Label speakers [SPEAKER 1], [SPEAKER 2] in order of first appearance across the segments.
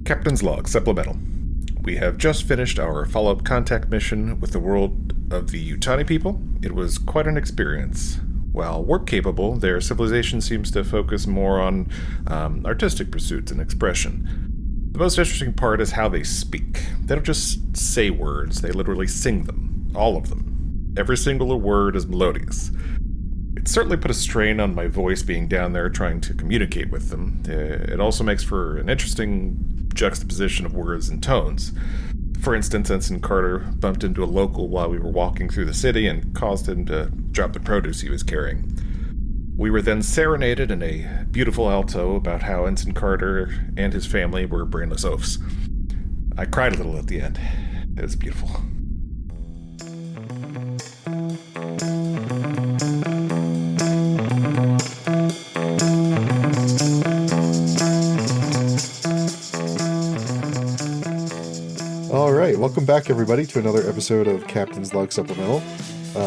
[SPEAKER 1] Captain's Log Supplemental. We have just finished our follow-up contact mission with the world of the Utani people. It was quite an experience. While warp-capable, their civilization seems to focus more on artistic pursuits and expression. The most interesting part is how they speak. They don't just say words, they literally sing them. All of them. Every single word is melodious. It certainly put a strain on my voice being down there trying to communicate with them. It also makes for an interesting juxtaposition of words and tones. For instance, Ensign Carter bumped into a local while we were walking through the city and caused him to drop the produce he was carrying. We were then serenaded in a beautiful alto about how Ensign Carter and his family were brainless oafs. I cried a little at the end. It was beautiful.
[SPEAKER 2] All right, welcome back, everybody, to another episode of Captain's Log Supplemental.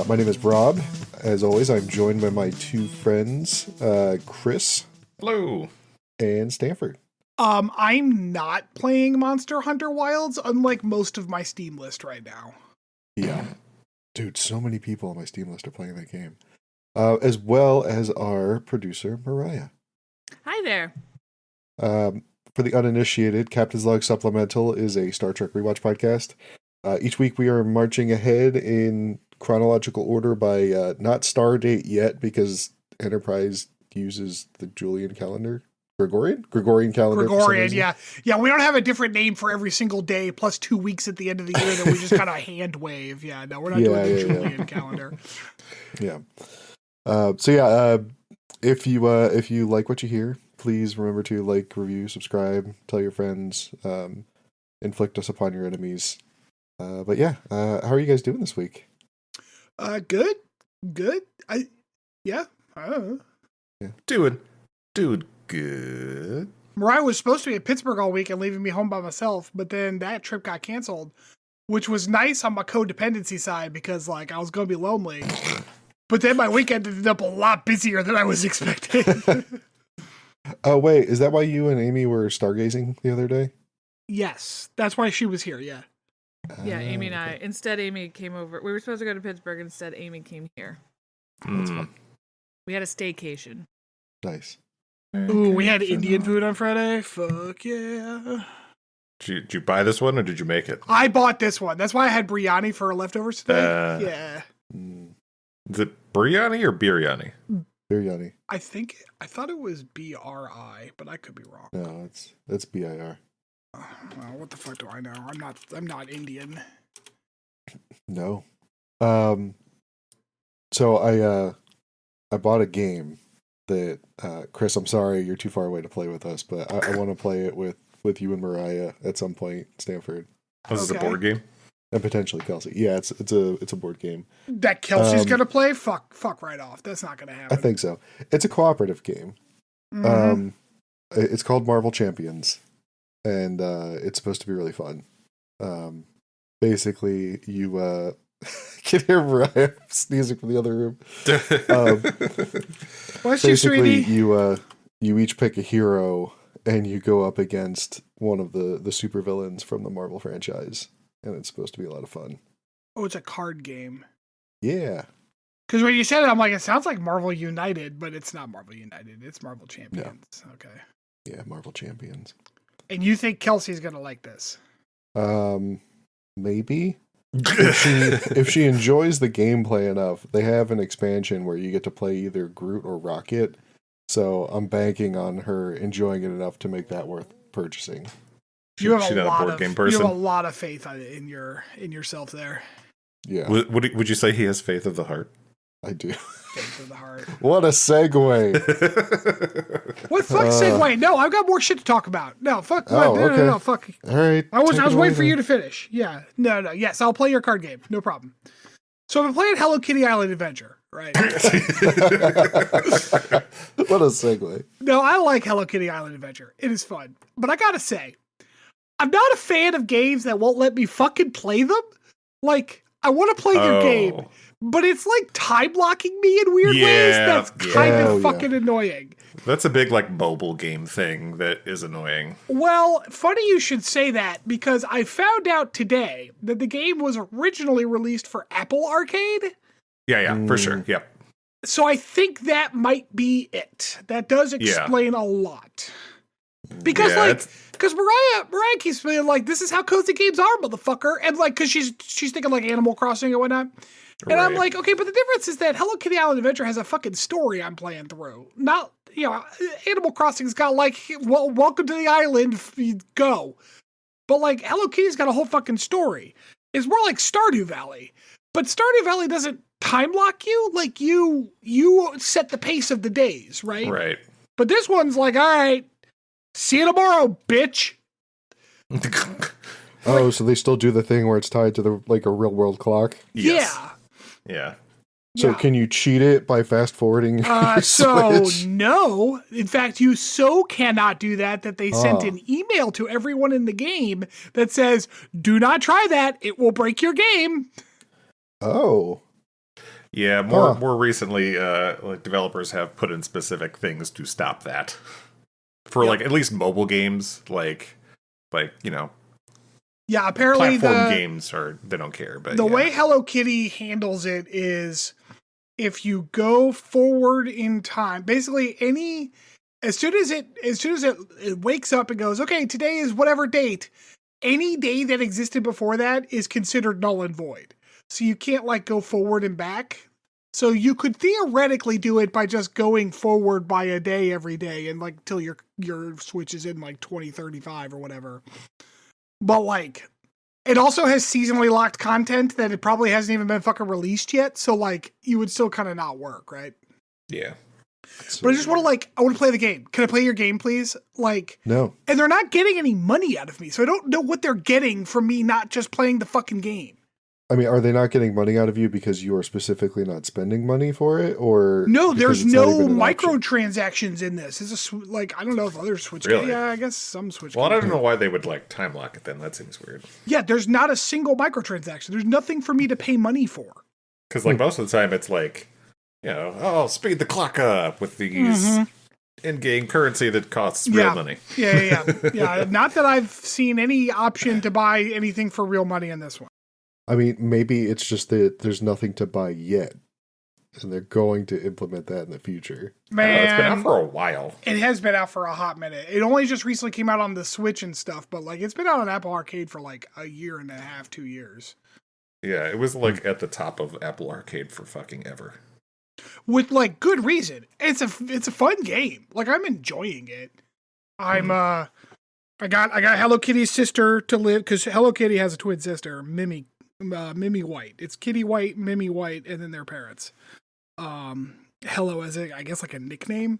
[SPEAKER 2] My name is Rob. As always, I'm joined by my two friends, Chris.
[SPEAKER 1] Hello.
[SPEAKER 2] And Stanford.
[SPEAKER 3] I'm not playing Monster Hunter Wilds, unlike most of my Steam list right now.
[SPEAKER 2] Yeah. Dude, so many people on my Steam list are playing that game. As well as our producer, Mariah.
[SPEAKER 4] Hi there.
[SPEAKER 2] For the uninitiated, Captain's Log Supplemental is a Star Trek rewatch podcast. Each week we are marching ahead in chronological order by not star date yet, because Enterprise uses the Julian calendar. Gregorian calendar.
[SPEAKER 3] Gregorian, yeah. Yeah, we don't have a different name for every single day, plus 2 weeks at the end of the year that we just kind of hand wave. Yeah, no, we're not doing the Julian calendar.
[SPEAKER 2] Yeah. If you like what you hear, please remember to like, review, subscribe, tell your friends, inflict us upon your enemies. How are you guys doing this week?
[SPEAKER 3] Good. I don't know.
[SPEAKER 1] Yeah. Doing good.
[SPEAKER 3] Mariah was supposed to be in Pittsburgh all week and leaving me home by myself, but then that trip got canceled, which was nice on my codependency side because, like, I was going to be lonely. But then my weekend ended up a lot busier than I was expecting.
[SPEAKER 2] Oh, wait, is that why you and Amy were stargazing the other day?
[SPEAKER 3] Yes, that's why she was here, yeah.
[SPEAKER 4] Yeah, Amy and I. Instead, Amy came over. We were supposed to go to Pittsburgh. Instead, Amy came here.
[SPEAKER 2] That's fun.
[SPEAKER 4] We had a staycation.
[SPEAKER 2] Nice.
[SPEAKER 3] Ooh, we had Indian food on Friday. Fuck yeah.
[SPEAKER 1] Did you buy this one or did you make it?
[SPEAKER 3] I bought this one. That's why I had biryani for leftovers today. Yeah.
[SPEAKER 1] Is it biryani or biryani?
[SPEAKER 2] Biryani.
[SPEAKER 3] I thought it was BRI, but I could be wrong.
[SPEAKER 2] No, it's BIR.
[SPEAKER 3] Well, what the fuck do I know? I'm not Indian.
[SPEAKER 2] No. So I bought a game that Chris, I'm sorry you're too far away to play with us, but I want to play it with you and Mariah at some point, Stanford.
[SPEAKER 1] This is a board game?
[SPEAKER 2] And potentially Kelsey. Yeah, it's a board game.
[SPEAKER 3] That Kelsey's gonna play? Fuck right off. That's not gonna happen.
[SPEAKER 2] I think so. It's a cooperative game.
[SPEAKER 3] Mm-hmm.
[SPEAKER 2] It's called Marvel Champions, and it's supposed to be really fun. Basically, you can hear Mariah sneezing from the other room.
[SPEAKER 3] Bless you, sweetie.
[SPEAKER 2] You each pick a hero, and you go up against one of the supervillains from the Marvel franchise. And it's supposed to be a lot of fun.
[SPEAKER 3] Oh, it's a card game.
[SPEAKER 2] Yeah.
[SPEAKER 3] Because when you said it, I'm like, it sounds like Marvel United, but it's not Marvel United. It's Marvel Champions. No. Okay.
[SPEAKER 2] Yeah, Marvel Champions.
[SPEAKER 3] And you think Kelsey's going to like this?
[SPEAKER 2] Maybe. If she enjoys the gameplay enough, they have an expansion where you get to play either Groot or Rocket. So I'm banking on her enjoying it enough to make that worth purchasing.
[SPEAKER 3] You have a lot of faith in yourself there.
[SPEAKER 2] Yeah.
[SPEAKER 1] Would you say he has faith of the heart?
[SPEAKER 2] I do.
[SPEAKER 3] Faith of the heart.
[SPEAKER 2] What a segue.
[SPEAKER 3] What fuck segue? No, I've got more shit to talk about. No, fuck.
[SPEAKER 2] Oh, okay.
[SPEAKER 3] No, fuck.
[SPEAKER 2] All right.
[SPEAKER 3] I was waiting for you to finish. Yeah. No. Yes, I'll play your card game. No problem. So I've been playing Hello Kitty Island Adventure, right?
[SPEAKER 2] What a segue.
[SPEAKER 3] No, I like Hello Kitty Island Adventure. It is fun. But I gotta say, I'm not a fan of games that won't let me fucking play them. Like, I want to play your game, but it's like time blocking me in weird ways. That's kind of fucking annoying.
[SPEAKER 1] That's a big, like, mobile game thing that is annoying.
[SPEAKER 3] Well, funny you should say that, because I found out today that the game was originally released for Apple Arcade.
[SPEAKER 1] Yeah, for sure. Yep.
[SPEAKER 3] So I think that might be it. That does explain a lot. Because Mariah keeps being like, this is how cozy games are, motherfucker. And like, cause she's thinking like Animal Crossing and whatnot. And I'm like, okay, but the difference is that Hello Kitty Island Adventure has a fucking story I'm playing through. Not, Animal Crossing's got like, well, welcome to the island, go. But like, Hello Kitty's got a whole fucking story. It's more like Stardew Valley. But Stardew Valley doesn't time lock you. Like, you set the pace of the days, right?
[SPEAKER 1] Right.
[SPEAKER 3] But this one's like, all right, see you tomorrow, bitch.
[SPEAKER 2] Oh, so they still do the thing where it's tied to the like a real world clock?
[SPEAKER 1] Yes.
[SPEAKER 3] Yeah.
[SPEAKER 2] So can you cheat it by fast forwarding?
[SPEAKER 3] So no. In fact, you so cannot do that they sent an email to everyone in the game that says, do not try that. It will break your game.
[SPEAKER 2] Oh.
[SPEAKER 1] Yeah, more recently, like developers have put in specific things to stop that. For like at least mobile games, like
[SPEAKER 3] yeah, apparently
[SPEAKER 1] platform games they don't care. But
[SPEAKER 3] the way Hello Kitty handles it is if you go forward in time, basically as soon as it wakes up and goes, okay, today is whatever date, any day that existed before that is considered null and void. So you can't like go forward and back. So you could theoretically do it by just going forward by a day every day and like till your Switch is in like 2035 or whatever. But like it also has seasonally locked content that it probably hasn't even been fucking released yet. So like you would still kind of not work, right?
[SPEAKER 1] Yeah.
[SPEAKER 3] But I just want to I want to play the game. Can I play your game, please? Like,
[SPEAKER 2] no.
[SPEAKER 3] And they're not getting any money out of me. So I don't know what they're getting from me not just playing the fucking game.
[SPEAKER 2] I mean, are they not getting money out of you because you are specifically not spending money for it, or
[SPEAKER 3] no? There's no microtransactions in this. It's I don't know if other Switch.
[SPEAKER 1] Really?
[SPEAKER 3] Yeah, I guess some Switch.
[SPEAKER 1] Well, I don't know why they would like time lock it. Then that seems weird.
[SPEAKER 3] Yeah, there's not a single microtransaction. There's nothing for me to pay money for.
[SPEAKER 1] Because like most of the time, it's like, I'll speed the clock up with these in-game currency that costs real money.
[SPEAKER 3] Yeah. Not that I've seen any option to buy anything for real money in this one.
[SPEAKER 2] I mean, maybe it's just that there's nothing to buy yet, and they're going to implement that in the future.
[SPEAKER 3] Man,
[SPEAKER 1] it's been out for a while.
[SPEAKER 3] It has been out for a hot minute. It only just recently came out on the Switch and stuff, but like it's been out on Apple Arcade for like a year and a half, 2 years.
[SPEAKER 1] Yeah, it was like at the top of Apple Arcade for fucking ever.
[SPEAKER 3] With like good reason. It's a fun game. Like I'm enjoying it. I got Hello Kitty's sister to live because Hello Kitty has a twin sister, Mimi White. It's Kitty White, Mimi White, and then their parents. Hello as I guess like a nickname.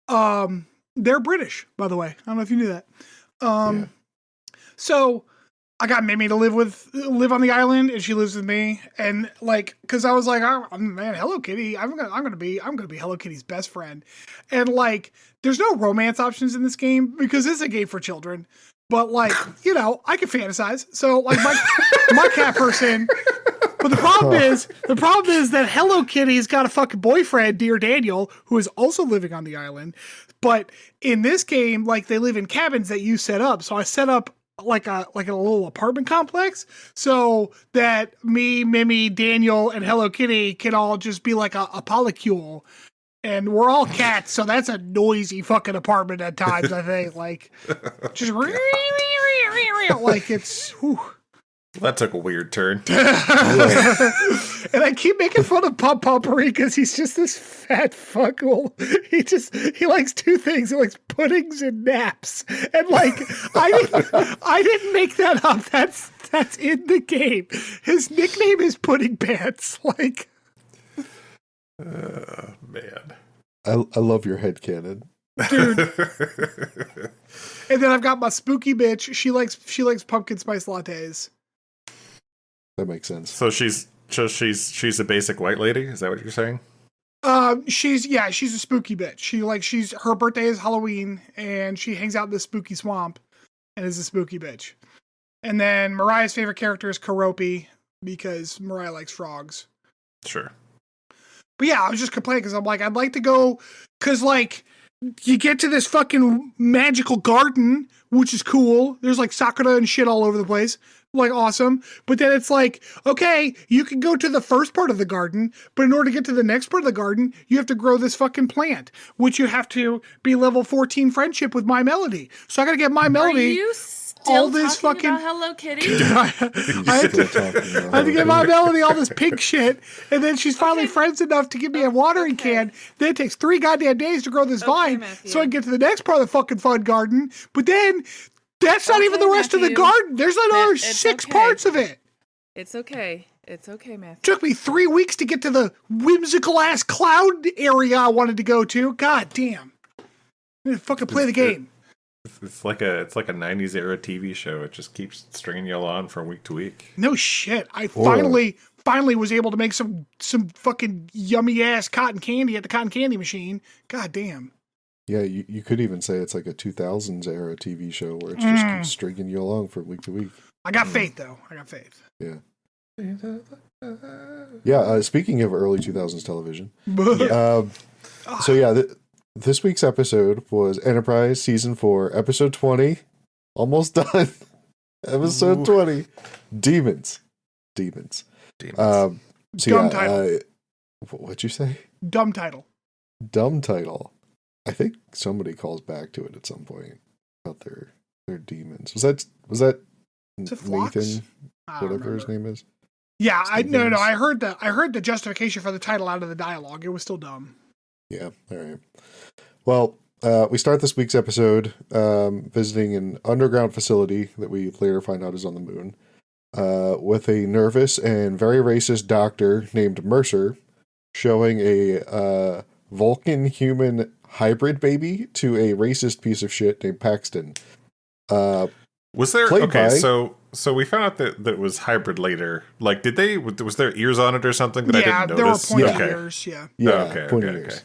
[SPEAKER 3] They're British, by the way. I don't know if you knew that. So I got Mimi to live on the island, and she lives with me. And like, because I was like, man, Hello Kitty, I'm gonna be Hello Kitty's best friend. And like, there's no romance options in this game because it's a game for children. But like, I can fantasize. So like my cat person. But the problem is that Hello Kitty's got a fucking boyfriend, Dear Daniel, who is also living on the island. But in this game, like they live in cabins that you set up. So I set up like a little apartment complex so that me, Mimi, Daniel, and Hello Kitty can all just be like a polycule. And we're all cats, so that's a noisy fucking apartment at times, I think. Like, just like it's... Whew.
[SPEAKER 1] That took a weird turn.
[SPEAKER 3] And I keep making fun of Potpourri because he's just this fat fuckle. He likes two things. He likes puddings and naps. And like, I didn't make that up. That's in the game. His nickname is Pudding Pants. Like,
[SPEAKER 1] man.
[SPEAKER 2] I love your headcanon.
[SPEAKER 3] Dude. And then I've got my spooky bitch. She likes pumpkin spice lattes.
[SPEAKER 2] That makes sense.
[SPEAKER 1] So she's a basic white lady? Is that what you're saying?
[SPEAKER 3] She's a spooky bitch. Her birthday is Halloween and she hangs out in the spooky swamp and is a spooky bitch. And then Mariah's favorite character is Karopi because Mariah likes frogs.
[SPEAKER 1] Sure.
[SPEAKER 3] But yeah, I was just complaining because I'm like, I'd like to go because like you get to this fucking magical garden, which is cool. There's like sakura and shit all over the place. Like, awesome. But then it's like, okay, you can go to the first part of the garden, but in order to get to the next part of the garden, you have to grow this fucking plant, which you have to be level 14 friendship with My Melody. So I gotta get My Melody.
[SPEAKER 4] Are you still talking about Hello Kitty?
[SPEAKER 3] I had to get My Melody all this pink shit, and then she's finally friends enough to give me a watering can. Then it takes 3 goddamn days to grow this vine,
[SPEAKER 4] Matthew.
[SPEAKER 3] so I can get to the next part of the fucking fun garden. But then that's not even the rest of the garden. There's another 6 parts of it.
[SPEAKER 4] It's okay. It's okay, Matthew.
[SPEAKER 3] Took me 3 weeks to get to the whimsical ass cloud area I wanted to go to. God damn. I'm gonna fucking play the game.
[SPEAKER 1] It's like a 90s era TV show. It just keeps stringing you along from week to week.
[SPEAKER 3] No shit. I finally was able to make some fucking yummy ass cotton candy at the cotton candy machine. God damn.
[SPEAKER 2] Yeah, you could even say it's like a 2000s era TV show where it just keeps stringing you along from week to week.
[SPEAKER 3] I got faith, though. I got faith.
[SPEAKER 2] Yeah. Yeah, speaking of early 2000s television. This week's episode was Enterprise Season 4, Episode 20. Almost done. Episode 20. Demons.
[SPEAKER 3] Dumb title.
[SPEAKER 2] What'd you say?
[SPEAKER 3] Dumb title.
[SPEAKER 2] Dumb title. I think somebody calls back to it at some point about their demons. Was that Nathan? Whatever his name is.
[SPEAKER 3] Yeah, I heard the justification for the title out of the dialogue. It was still dumb.
[SPEAKER 2] Yeah, all right. Well, we start this week's episode visiting an underground facility that we later find out is on the moon, with a nervous and very racist doctor named Mercer showing a Vulcan human hybrid baby to a racist piece of shit named Paxton.
[SPEAKER 1] Was there so we found out that it was hybrid later. Like, was there ears on it or something that I didn't notice?
[SPEAKER 3] There were pointy ears. Yeah.
[SPEAKER 2] Yeah. Pointy ears.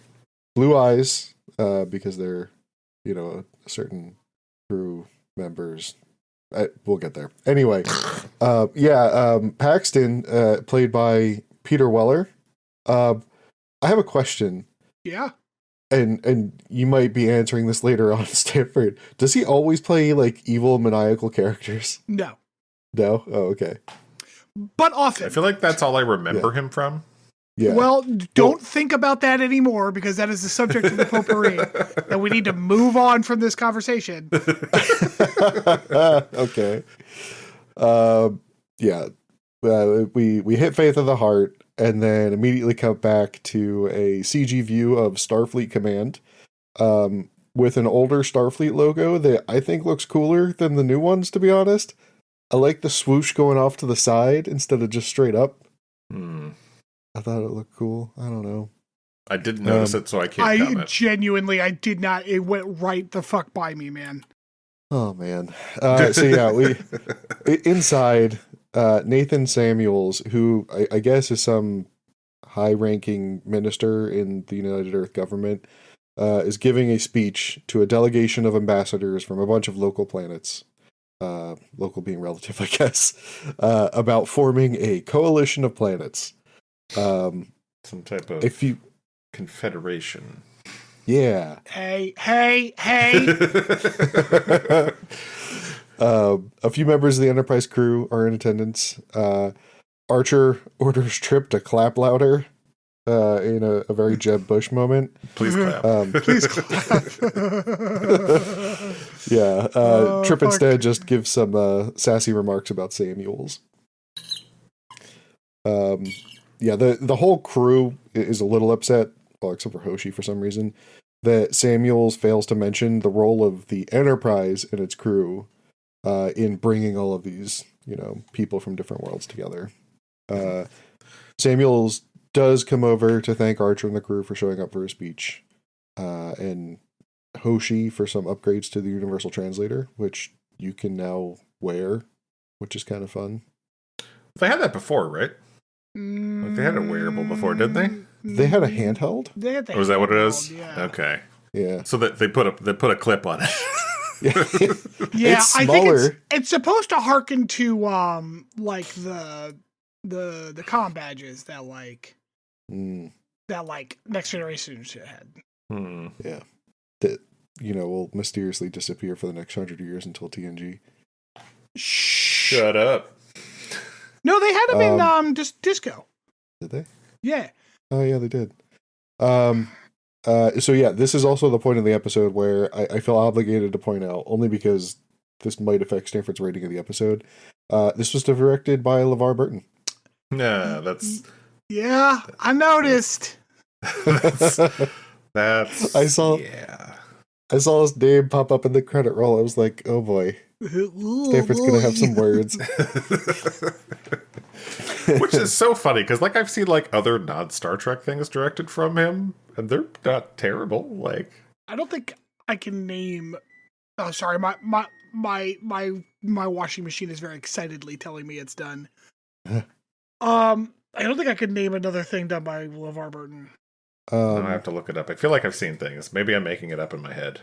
[SPEAKER 2] Blue eyes, because they're a certain crew members. We'll get there. Anyway, Paxton, played by Peter Weller. I have a question.
[SPEAKER 3] Yeah.
[SPEAKER 2] And you might be answering this later on, Stanford. Does he always play like evil, maniacal characters?
[SPEAKER 3] No.
[SPEAKER 2] No? Oh, okay.
[SPEAKER 3] But often.
[SPEAKER 1] I feel like that's all I remember him from.
[SPEAKER 2] Yeah.
[SPEAKER 3] Well, don't think about that anymore, because that is the subject of the potpourri, and we need to move on from this conversation.
[SPEAKER 2] Okay. We hit Faith of the Heart, and then immediately come back to a CG view of Starfleet Command, with an older Starfleet logo that I think looks cooler than the new ones, to be honest. I like the swoosh going off to the side instead of just straight up. I thought it looked cool. I don't know.
[SPEAKER 1] I didn't notice it, so I can't comment.
[SPEAKER 3] I did not. It went right the fuck by me, man.
[SPEAKER 2] Oh, man. We inside, Nathan Samuels, who I guess is some high-ranking minister in the United Earth government, is giving a speech to a delegation of ambassadors from a bunch of local planets. Local being relative, I guess, about forming a coalition of planets.
[SPEAKER 1] Some type of confederation.
[SPEAKER 3] Yeah. Hey.
[SPEAKER 2] A few members of the Enterprise crew are in attendance. Archer orders Trip to clap louder in a very Jeb Bush moment.
[SPEAKER 1] Please clap.
[SPEAKER 3] Please clap.
[SPEAKER 2] Trip instead just gives some sassy remarks about Samuels. The whole crew is a little upset, well, except for Hoshi for some reason, that Samuels fails to mention the role of the Enterprise and its crew in bringing all of these, people from different worlds together. Samuels does come over to thank Archer and the crew for showing up for his speech, and Hoshi for some upgrades to the Universal Translator, which you can now wear, which is kind of fun.
[SPEAKER 1] They had that before, right? Like they had a wearable before, didn't they?
[SPEAKER 2] They had a handheld?
[SPEAKER 3] They had the
[SPEAKER 1] is that what it is?
[SPEAKER 3] Yeah.
[SPEAKER 1] Okay.
[SPEAKER 2] Yeah.
[SPEAKER 1] So that they put a clip on it.
[SPEAKER 3] Yeah,
[SPEAKER 2] it's
[SPEAKER 3] I
[SPEAKER 2] smaller.
[SPEAKER 3] think it's supposed to harken to like the comm badges that like Next Generation shit had.
[SPEAKER 2] Yeah. that, will mysteriously disappear for the next 100 years until TNG.
[SPEAKER 1] Shut up.
[SPEAKER 3] No, they had him in Disco.
[SPEAKER 2] Did they?
[SPEAKER 3] Yeah.
[SPEAKER 2] Oh, yeah, they did. So yeah, this is also the point of the episode where I feel obligated to point out, only because this might affect Stanford's rating of the episode. This was directed by LeVar Burton.
[SPEAKER 1] Nah, that's...
[SPEAKER 3] Yeah, I noticed.
[SPEAKER 1] that's...
[SPEAKER 2] I saw his name pop up in the credit roll. I was like, oh boy. Stanford's going to have some words.
[SPEAKER 1] Which is so funny, because I've seen other non-Star Trek things directed from him, and they're not terrible.
[SPEAKER 3] I don't think I can name... Oh, sorry, my washing machine is very excitedly telling me it's done. I don't think I could name another thing done by LeVar Burton.
[SPEAKER 1] I have to look it up. I feel like I've seen things. Maybe I'm making it up in my head.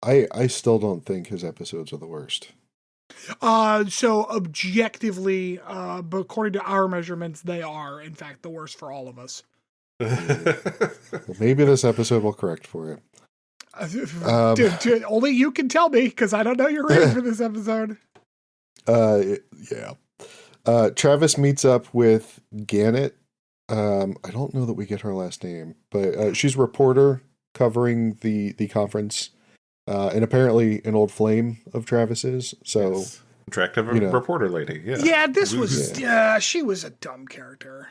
[SPEAKER 2] I still don't think his episodes are the worst.
[SPEAKER 3] So objectively, but according to our measurements, they are, in fact, the worst for all of us.
[SPEAKER 2] Well, maybe this episode will correct for it.
[SPEAKER 3] Dude, only you can tell me, because I don't know your rating for this episode.
[SPEAKER 2] Yeah. Travis meets up with Gannett. I don't know that we get her last name, but she's a reporter covering the conference, and apparently an old flame of Travis's. So
[SPEAKER 1] yes. Attractive reporter lady. Yeah.
[SPEAKER 3] Yeah, this was she was a dumb character.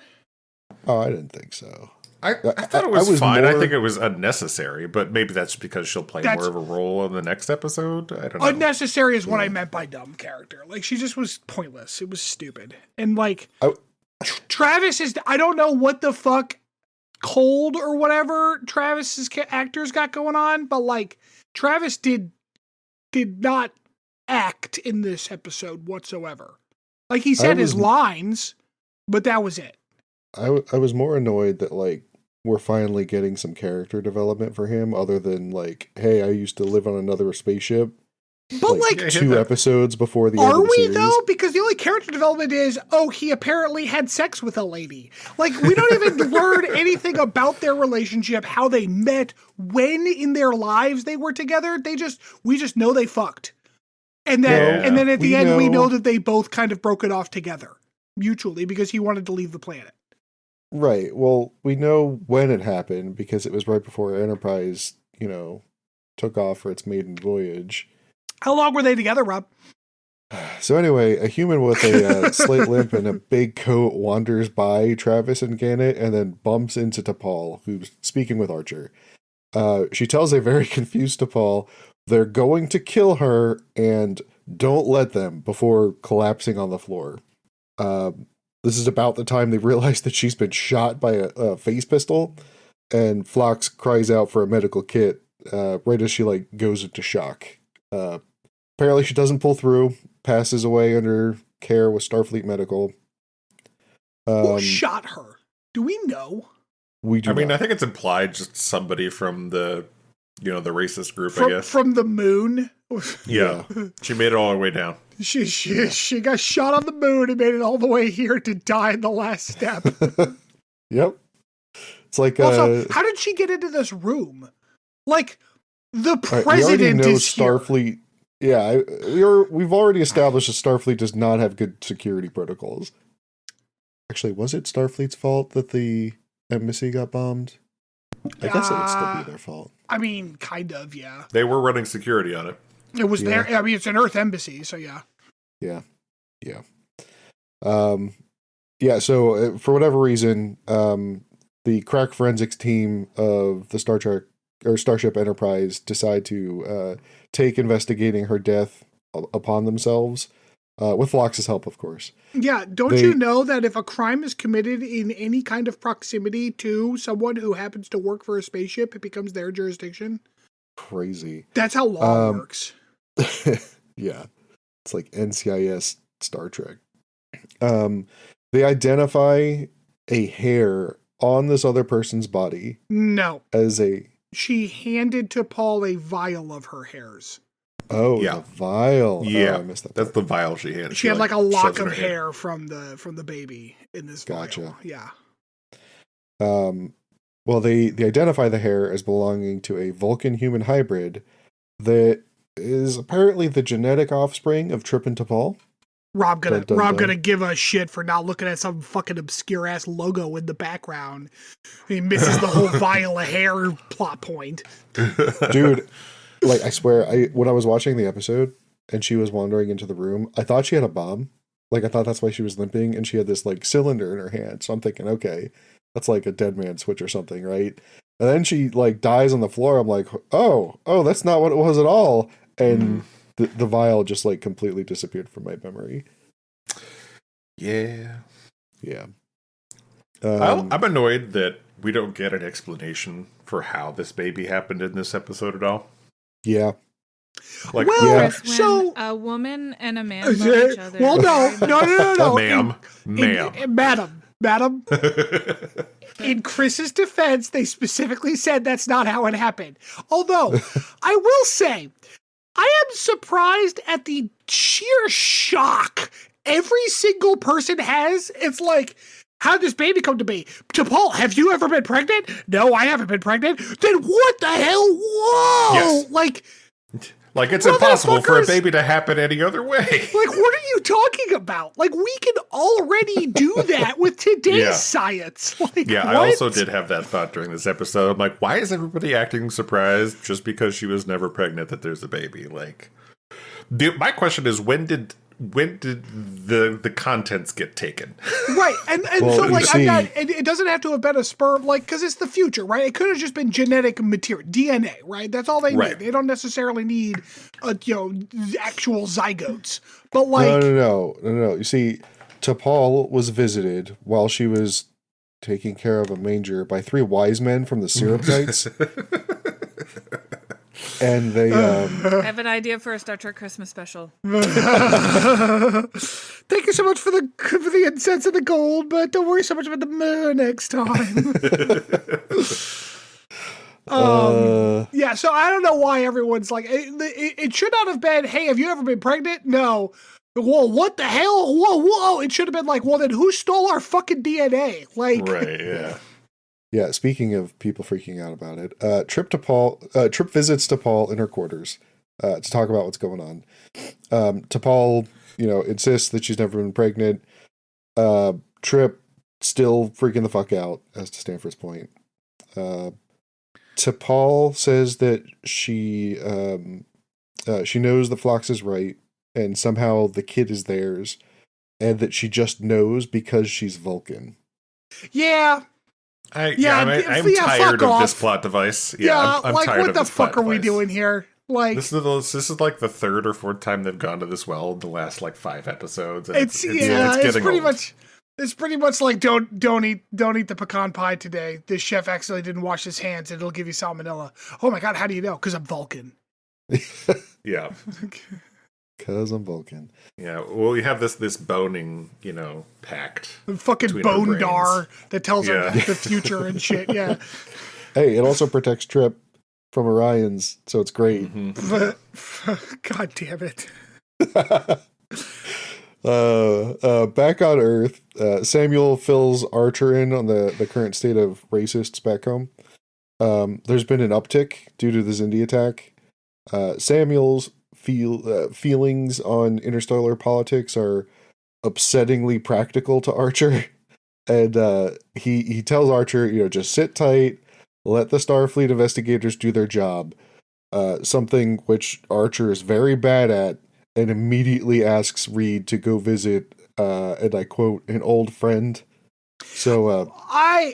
[SPEAKER 2] Oh, I didn't think so.
[SPEAKER 1] I thought it was fine. I think it was unnecessary, but maybe that's because she'll play more of a role in the next episode. I don't know.
[SPEAKER 3] Unnecessary is what I meant by dumb character. She just was pointless. It was stupid. And Travis is, I don't know what the fuck cold or whatever Travis's actors got going on, but Travis did not act in this episode whatsoever. He said his lines, but that was it.
[SPEAKER 2] I was more annoyed that we're finally getting some character development for him, other than hey, I used to live on another spaceship.
[SPEAKER 3] But
[SPEAKER 2] 2 episodes before the end of the series.
[SPEAKER 3] Are we though? Because the only character development is, he apparently had sex with a lady. We don't even learn anything about their relationship, how they met, when in their lives they were together. We just know they fucked. And then at the end we know that they both kind of broke it off together mutually because he wanted to leave the planet.
[SPEAKER 2] Right. Well, we know when it happened because it was right before Enterprise, took off for its maiden voyage.
[SPEAKER 3] How long were they together, Rob?
[SPEAKER 2] So anyway, a human with a slight limp and a big coat wanders by Travis and Gannett and then bumps into T'Pol, who's speaking with Archer. She tells a very confused T'Pol they're going to kill her and don't let them, before collapsing on the floor. This is about the time they realize that she's been shot by a face pistol, and Phlox cries out for a medical kit right as she goes into shock. Apparently she doesn't pull through, passes away under care with Starfleet Medical.
[SPEAKER 3] Who shot her? Do we know?
[SPEAKER 2] We do.
[SPEAKER 1] I think it's implied just somebody from the racist group, I guess.
[SPEAKER 3] From the moon?
[SPEAKER 1] Yeah. She made it all the way down.
[SPEAKER 3] She got shot on the moon and made it all the way here to die in the last step.
[SPEAKER 2] Yep. It's
[SPEAKER 3] also, how did she get into this room? The president
[SPEAKER 2] we already know
[SPEAKER 3] is
[SPEAKER 2] Starfleet. Here. Yeah, we've already established that Starfleet does not have good security protocols. Actually, was it Starfleet's fault that the embassy got bombed? I guess it would still be their fault.
[SPEAKER 3] Kind of, yeah.
[SPEAKER 1] They were running security on it.
[SPEAKER 3] It was there. It's an Earth embassy, so yeah.
[SPEAKER 2] Yeah. So for whatever reason, the crack forensics team of the Starship Enterprise decide to take investigating her death upon themselves, with Phlox's help, of course.
[SPEAKER 3] Yeah, you know that if a crime is committed in any kind of proximity to someone who happens to work for a spaceship, it becomes their jurisdiction?
[SPEAKER 2] Crazy.
[SPEAKER 3] That's how law works.
[SPEAKER 2] Yeah. It's like NCIS Star Trek. They identify a hair on this other person's body.
[SPEAKER 3] No.
[SPEAKER 2] She
[SPEAKER 3] handed to Paul a vial of her hairs.
[SPEAKER 2] Oh, yeah. The vial.
[SPEAKER 1] Yeah.
[SPEAKER 2] I missed that.
[SPEAKER 1] That's the vial she handed.
[SPEAKER 3] She had a lock of hair from the baby in this
[SPEAKER 2] Gotcha.
[SPEAKER 3] vial. Yeah.
[SPEAKER 2] Well, they identify the hair as belonging to a Vulcan-human hybrid that is apparently the genetic offspring of Trip and T'Pol.
[SPEAKER 3] Rob gonna give a shit for not looking at some fucking obscure ass logo in the background. He misses the whole vial of hair plot point.
[SPEAKER 2] Dude, like, I swear, when I was watching the episode and she was wandering into the room, I thought she had a bomb. Like, I thought that's why she was limping, and she had this, like, cylinder in her hand. So I'm thinking, okay, that's like a dead man switch or something, right? And then she, like, dies on the floor. I'm like, oh, that's not what it was at all. And the vial just, like, completely disappeared from my memory.
[SPEAKER 1] Yeah.
[SPEAKER 2] Yeah.
[SPEAKER 1] I'm annoyed that we don't get an explanation for how this baby happened in this episode at all.
[SPEAKER 2] Yeah.
[SPEAKER 1] Like,
[SPEAKER 3] well,
[SPEAKER 2] yeah.
[SPEAKER 4] When
[SPEAKER 3] so
[SPEAKER 4] a woman and a man love each other.
[SPEAKER 3] well, no,
[SPEAKER 1] ma'am.
[SPEAKER 3] Madam. In Chris's defense, they specifically said that's not how it happened. Although, I will say, I am surprised at the sheer shock every single person has. It's like, how did this baby come to be? T'Pol, have you ever been pregnant? No, I haven't been pregnant. Then what the hell? Whoa!
[SPEAKER 1] Yes. Like, it's impossible for a baby to happen any other way.
[SPEAKER 3] Like, what are you talking about? Like, we can already do that with today's science. Like,
[SPEAKER 1] yeah,
[SPEAKER 3] what?
[SPEAKER 1] I also did have that thought during this episode. I'm like, why is everybody acting surprised just because she was never pregnant that there's a baby? Like, my question is, when did the contents get taken?
[SPEAKER 3] Right, and
[SPEAKER 2] well,
[SPEAKER 3] so like
[SPEAKER 2] see,
[SPEAKER 3] it doesn't have to have been a sperm, like, because it's the future, right? It could have just been genetic material, DNA, right? That's all they need. They don't necessarily need actual zygotes. But like,
[SPEAKER 2] no. You see, T'Pol was visited while she was taking care of a manger by 3 wise men from the syrup knights. And they
[SPEAKER 4] I have an idea for a Star Trek Christmas special.
[SPEAKER 3] Thank you so much for the incense and the gold, but don't worry so much about the myrrh next time. Yeah, so I don't know why everyone's like, it should not have been, hey, have you ever been pregnant? No. Well, what the hell? Whoa. It should have been like, well, then who stole our fucking DNA? Like,
[SPEAKER 1] right, yeah.
[SPEAKER 2] Yeah, speaking of people freaking out about it, Trip visits T'Pol in her quarters to talk about what's going on. T'Pol, insists that she's never been pregnant. Trip still freaking the fuck out, as to Stanford's point. T'Pol says that she knows the Phlox is right, and somehow the kid is theirs, and that she just knows because she's Vulcan.
[SPEAKER 3] Yeah.
[SPEAKER 1] I'm tired of this plot device. Yeah, I'm
[SPEAKER 3] like,
[SPEAKER 1] tired
[SPEAKER 3] what
[SPEAKER 1] of
[SPEAKER 3] the
[SPEAKER 1] this
[SPEAKER 3] fuck
[SPEAKER 1] plot
[SPEAKER 3] are we
[SPEAKER 1] device.
[SPEAKER 3] doing here? Like,
[SPEAKER 1] this is like the 3rd or 4th time they've gone to this well in the last like 5 episodes. And
[SPEAKER 3] it's pretty much like don't eat the pecan pie today. This chef actually didn't wash his hands, and it'll give you salmonella. Oh my god, how do you know? Because I'm Vulcan.
[SPEAKER 1] Yeah.
[SPEAKER 2] Because I'm Vulcan.
[SPEAKER 1] Yeah, well, we have this boning, pact.
[SPEAKER 3] The fucking bone dar that tells her the future and shit, yeah.
[SPEAKER 2] Hey, it also protects Trip from Orions, so it's great.
[SPEAKER 3] But, god damn it.
[SPEAKER 2] Back on Earth, Samuel fills Archer in on the current state of racists back home. There's been an uptick due to the Xindi attack. Samuel's feelings on interstellar politics are upsettingly practical to Archer, and he tells Archer, just sit tight, let the Starfleet investigators do their job, something which Archer is very bad at, and immediately asks Reed to go visit, and I quote, an old friend. So
[SPEAKER 3] I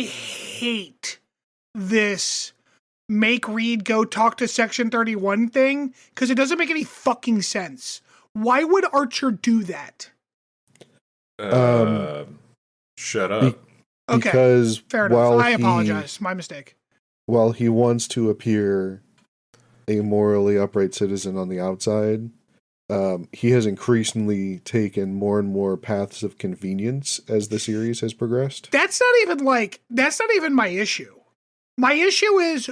[SPEAKER 3] hate this make Reed go talk to Section 31 thing, because it doesn't make any fucking sense. Why would Archer do that?
[SPEAKER 1] Shut up.
[SPEAKER 2] Because
[SPEAKER 3] fair enough. I apologize. My mistake.
[SPEAKER 2] While he wants to appear a morally upright citizen on the outside, he has increasingly taken more and more paths of convenience as the series has progressed.
[SPEAKER 3] That's not even my issue. My issue is,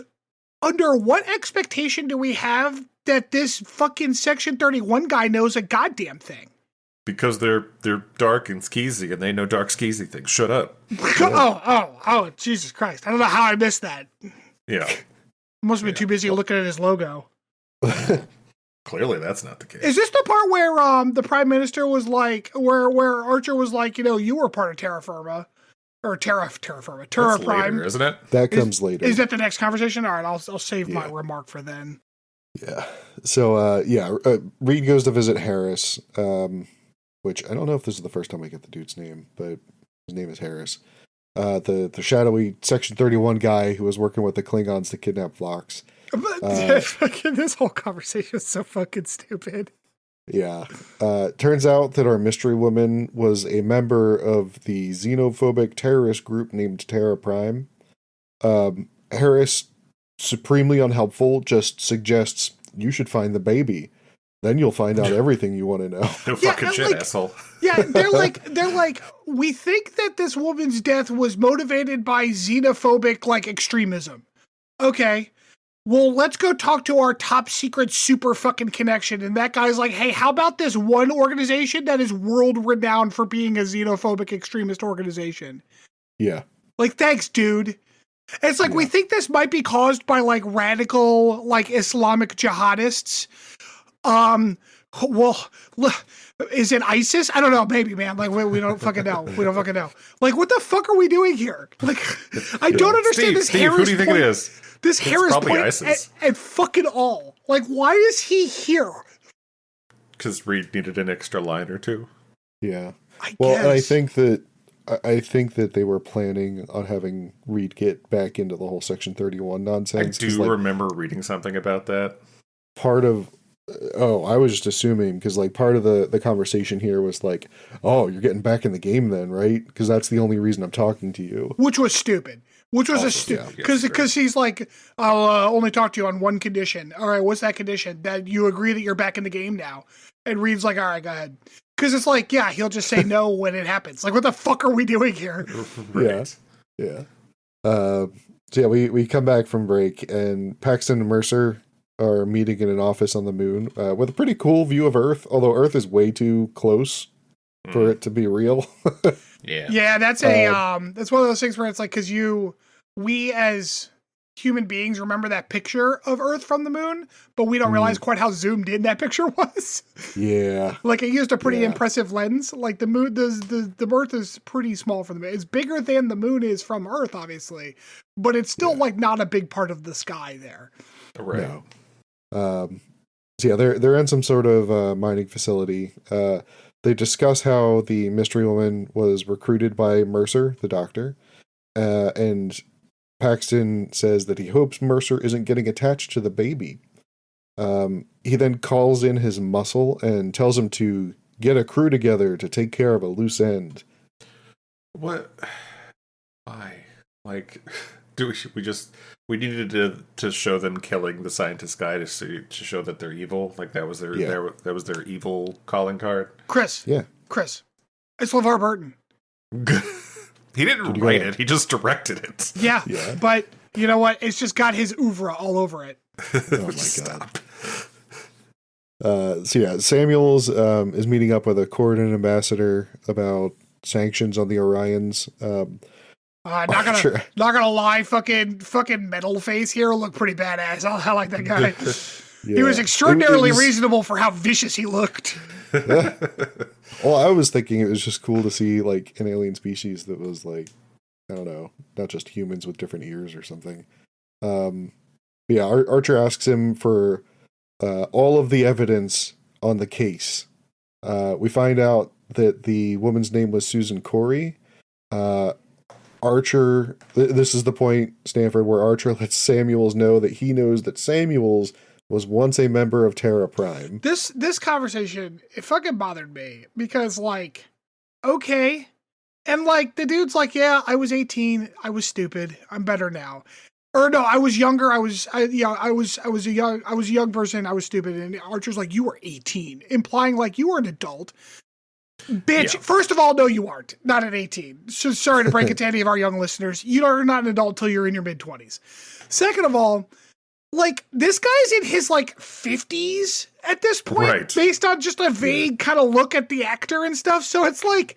[SPEAKER 3] under what expectation do we have that this fucking Section 31 guy knows a goddamn thing?
[SPEAKER 1] Because they're dark and skeezy, and they know dark skeezy things. Shut up.
[SPEAKER 3] Oh, Jesus Christ. I don't know how I missed that.
[SPEAKER 1] Yeah.
[SPEAKER 3] Must have been too busy looking at his logo.
[SPEAKER 1] Clearly that's not the case.
[SPEAKER 3] Is this the part where the Prime Minister was like, where Archer was like, you were part of Terra Firma? Or Terra Prime.
[SPEAKER 1] Later, isn't it?
[SPEAKER 2] That comes later.
[SPEAKER 3] Is that the next conversation? All right, I'll save my remark for then.
[SPEAKER 2] Yeah. So, Reed goes to visit Harris, which I don't know if this is the first time I get the dude's name, but his name is Harris. The shadowy Section 31 guy who was working with the Klingons to kidnap Phlox.
[SPEAKER 3] This whole conversation is so fucking stupid.
[SPEAKER 2] Yeah. Turns out that our mystery woman was a member of the xenophobic terrorist group named Terra Prime. Harris, supremely unhelpful, just suggests you should find the baby. Then you'll find out everything you want to know.
[SPEAKER 1] No fucking shit, asshole.
[SPEAKER 3] Yeah, they're like, we think that this woman's death was motivated by xenophobic, extremism. Okay. Well, let's go talk to our top secret super fucking connection. And that guy's like, hey, how about this one organization that is world renowned for being a xenophobic extremist organization?
[SPEAKER 2] Yeah.
[SPEAKER 3] Thanks, dude. It's like, we think this might be caused by radical, Islamic jihadists. Well, is it ISIS? I don't know. Maybe, man. We don't fucking know. We don't fucking know. What the fuck are we doing here? I don't understand this
[SPEAKER 1] Steve, who do you think it is?
[SPEAKER 3] This Harris point at fucking all. Why is he here?
[SPEAKER 1] Because Reed needed an extra line or two.
[SPEAKER 2] Yeah.
[SPEAKER 3] I
[SPEAKER 2] guess. And I think that they were planning on having Reed get back into the whole Section 31 nonsense.
[SPEAKER 1] I do remember reading something about that.
[SPEAKER 2] Part of... I was just assuming, because part of the conversation here was oh, you're getting back in the game then, right? Because that's the only reason I'm talking to you.
[SPEAKER 3] Which was stupid. Which was because he's like, I'll only talk to you on one condition. All right, what's that condition? That you agree that you're back in the game now. And Reed's like, all right, go ahead. Because it's he'll just say no when it happens. What the fuck are we doing here?
[SPEAKER 1] Right.
[SPEAKER 2] Yeah. We come back from break, and Paxton and Mercer are meeting in an office on the moon with a pretty cool view of Earth, although Earth is way too close for it to be real.
[SPEAKER 3] Yeah, that's that's one of those things where it's because we as human beings remember that picture of Earth from the moon, but we don't realize quite how zoomed in that picture was.
[SPEAKER 2] Yeah.
[SPEAKER 3] It used a pretty impressive lens. The moon, the Earth is pretty small from the moon. It's bigger than the moon is from Earth, obviously, but it's still not a big part of the sky there.
[SPEAKER 1] Right.
[SPEAKER 2] No. They're in some sort of mining facility. They discuss how the mystery woman was recruited by Mercer, the doctor, and Paxton says that he hopes Mercer isn't getting attached to the baby. He then calls in his muscle and tells him to get a crew together to take care of a loose end.
[SPEAKER 1] What? Why? We needed to show them killing the scientist guy to show that they're evil. That was their evil calling card.
[SPEAKER 3] Chris.
[SPEAKER 2] Yeah.
[SPEAKER 3] Chris. It's LeVar Burton.
[SPEAKER 1] He didn't write it. He just directed it.
[SPEAKER 3] Yeah. But you know what? It's just got his oeuvre all over it.
[SPEAKER 2] Oh my God. Samuels is meeting up with a Corridon ambassador about sanctions on the Orions.
[SPEAKER 3] Not gonna lie, fucking metal face here looked pretty badass. I like that guy. He was extraordinarily reasonable for how vicious he looked.
[SPEAKER 2] Well, I was thinking it was just cool to see an alien species that was I don't know, not just humans with different ears or something. Archer asks him for all of the evidence on the case. We find out that the woman's name was Susan Corey. Archer, this is the point, Stanford, where Archer lets Samuels know that he knows that Samuels was once a member of Terra Prime.
[SPEAKER 3] This conversation, it fucking bothered me because okay. And the dude's yeah, I was 18. I was stupid. I'm better now. Or no, I was younger. I was a young person. I was stupid. And Archer's you were 18, implying you were an adult. Bitch, first of all, no, you aren't. Not at 18. So sorry to break it to any of our young listeners. You are not an adult until you're in your mid-20s. Second of all, like, this guy's in his, like, 50s at this point,
[SPEAKER 1] Right.
[SPEAKER 3] based on just a vague kind of look at the actor and stuff. So it's like,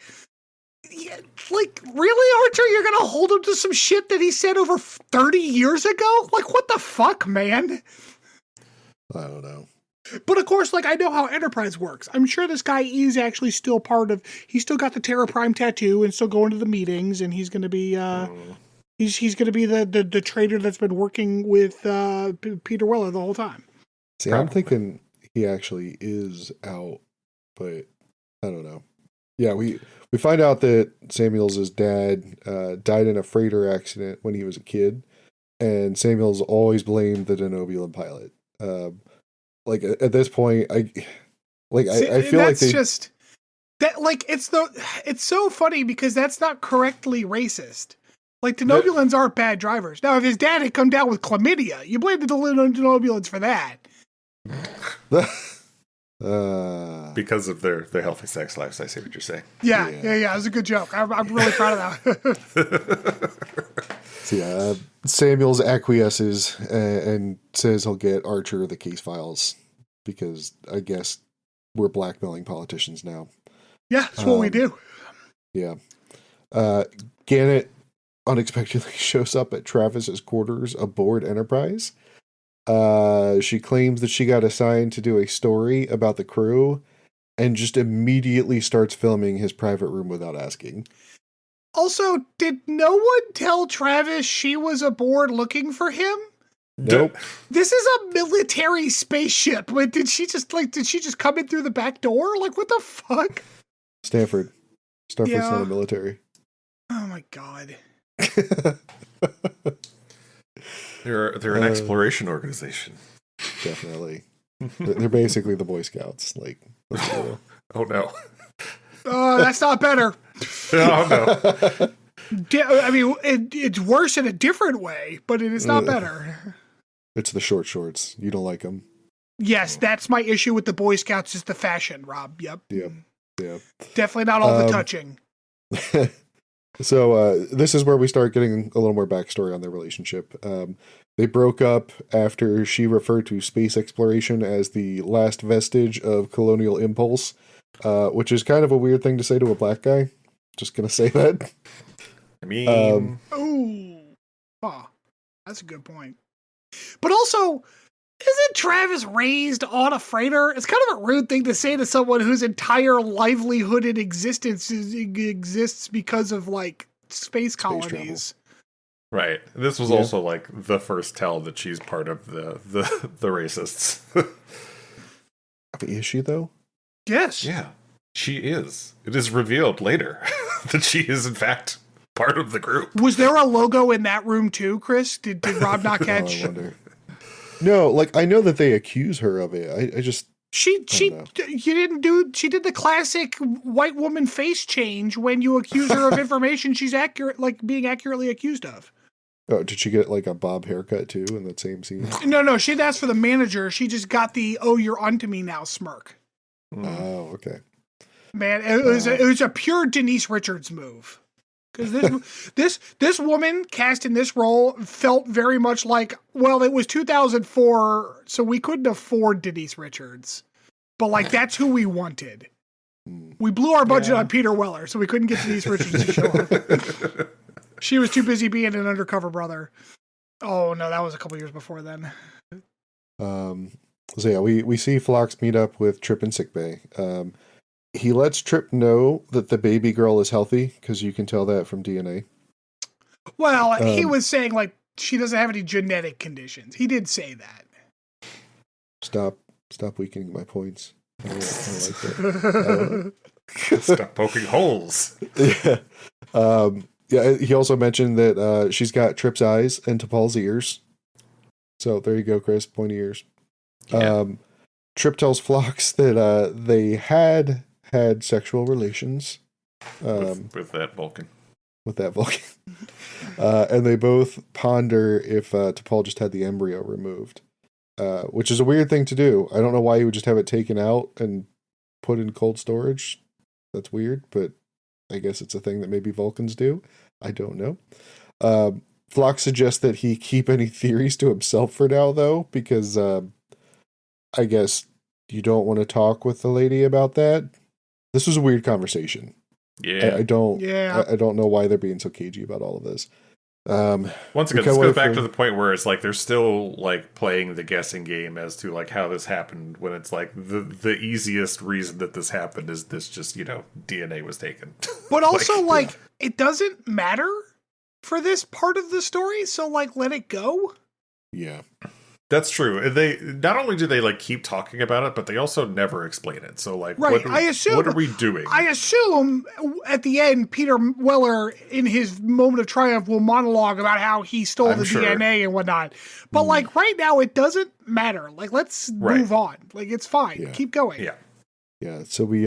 [SPEAKER 3] yeah, like, really, Archer? You're going to hold him to some shit that he said over 30 years ago? Like, what the fuck, man?
[SPEAKER 2] I don't know.
[SPEAKER 3] But of course, like, I know how Enterprise works. I'm sure this guy is actually still part of, he's still got the Terra Prime tattoo and still going to the meetings, and he's going to be, he's going to be the trader that's been working with Peter Weller the whole time.
[SPEAKER 2] See, I'm thinking he actually is out, but I don't know. Yeah, we find out that Samuels' dad died in a freighter accident when he was a kid, and Samuels always blamed the Denobulan pilot. Like at this point, I feel like they
[SPEAKER 3] just that, like, it's so funny because that's not correctly racist. Like, Denobulans aren't bad drivers. Now, if his dad had come down with chlamydia, you blame the Denobulans for that.
[SPEAKER 2] Because
[SPEAKER 1] of their healthy sex lives, I see what you're saying.
[SPEAKER 3] Yeah. It was a good joke. I'm really proud of that.
[SPEAKER 2] So yeah, Samuels acquiesces and says he'll get Archer the case files because I guess we're blackmailing politicians now.
[SPEAKER 3] Yeah, that's what we do.
[SPEAKER 2] Yeah. Gannett unexpectedly shows up at Travis's quarters aboard Enterprise. She claims that she got assigned to do a story about the crew and just immediately starts filming his private room without asking.
[SPEAKER 3] Also, did no one tell Travis she was aboard looking for him?
[SPEAKER 2] Nope.
[SPEAKER 3] This is a military spaceship. Wait, did she just come in through the back door? Like, what the fuck?
[SPEAKER 2] Stanford's not a military.
[SPEAKER 3] Oh my god.
[SPEAKER 1] They're an exploration organization.
[SPEAKER 2] Definitely. They're basically the Boy Scouts. Like,
[SPEAKER 1] oh no.
[SPEAKER 3] Oh, that's not better.
[SPEAKER 1] Oh no.
[SPEAKER 3] I mean, it's worse in a different way, but it is not better.
[SPEAKER 2] It's the short shorts. You don't like them.
[SPEAKER 3] Yes, that's my issue with the Boy Scouts is the fashion, Rob. Yep.
[SPEAKER 2] Yeah.
[SPEAKER 3] Definitely not all the touching.
[SPEAKER 2] So this is where we start getting a little more backstory on their relationship. They broke up after she referred to space exploration as the last vestige of colonial impulse, which is kind of a weird thing to say to a black guy. Just gonna say that.
[SPEAKER 1] I mean...
[SPEAKER 3] that's a good point. But also, isn't Travis raised on a freighter? It's kind of a rude thing to say to someone whose entire livelihood and existence exists because of, like, space colonies.
[SPEAKER 1] Right. This was also, like, the first tell that she's part of the racists.
[SPEAKER 2] Is she, though?
[SPEAKER 3] Yes.
[SPEAKER 1] Yeah, she is. It is revealed later that she is, in fact, part of the group.
[SPEAKER 3] Was there a logo in that room, too, Chris? Did Rob not catch?
[SPEAKER 2] I wonder. No, like, I know that they accuse her of it. I just... She did
[SPEAKER 3] the classic white woman face change when you accuse her of information she's being accurately accused of.
[SPEAKER 2] Oh, did she get like a bob haircut too in that same scene?
[SPEAKER 3] No, she didn't ask for the manager. She just got the "oh, you're onto me now" smirk.
[SPEAKER 2] Oh, okay.
[SPEAKER 3] Man, it was a pure Denise Richards move. Because this woman cast in this role felt very much like, well, it was 2004, so we couldn't afford Denise Richards, but like that's who we wanted. We blew our budget on Peter Weller, so we couldn't get Denise Richards to show up. She was too busy being an undercover brother. Oh no, that was a couple years before then.
[SPEAKER 2] So yeah, we see Phlox meet up with Trip in sickbay. He lets Trip know that the baby girl is healthy because you can tell that from DNA.
[SPEAKER 3] Well, he was saying like she doesn't have any genetic conditions. He did say that.
[SPEAKER 2] Stop weakening my points. I don't like that.
[SPEAKER 1] Stop poking holes.
[SPEAKER 2] Yeah. Yeah, he also mentioned that she's got Trip's eyes and T'Pol's ears. So there you go, Chris. Pointy ears.
[SPEAKER 1] Yeah.
[SPEAKER 2] Trip tells Phlox that they had sexual relations
[SPEAKER 1] with that Vulcan.
[SPEAKER 2] With that Vulcan. And they both ponder if T'Pol just had the embryo removed, which is a weird thing to do. I don't know why he would just have it taken out and put in cold storage. That's weird, but I guess it's a thing that maybe Vulcans do. I don't know. Flock suggests that he keep any theories to himself for now, though, because I guess you don't want to talk with the lady about that. This was a weird conversation.
[SPEAKER 1] Yeah.
[SPEAKER 2] I don't know why they're being so cagey about all of this.
[SPEAKER 1] Once again, this goes back to the point where it's like they're still like playing the guessing game as to like how this happened, when it's like the easiest reason that this happened is this just, DNA was taken.
[SPEAKER 3] But also it doesn't matter for this part of the story, so like let it go.
[SPEAKER 2] Yeah.
[SPEAKER 1] That's true. They not only do they like keep talking about it, but they also never explain it. So like,
[SPEAKER 3] right.
[SPEAKER 1] what are we doing?
[SPEAKER 3] I assume at the end, Peter Weller, in his moment of triumph, will monologue about how he stole the DNA and whatnot. But like right now, it doesn't matter. Like let's move on. Like it's fine. Yeah. Keep going.
[SPEAKER 2] Yeah. Yeah. So we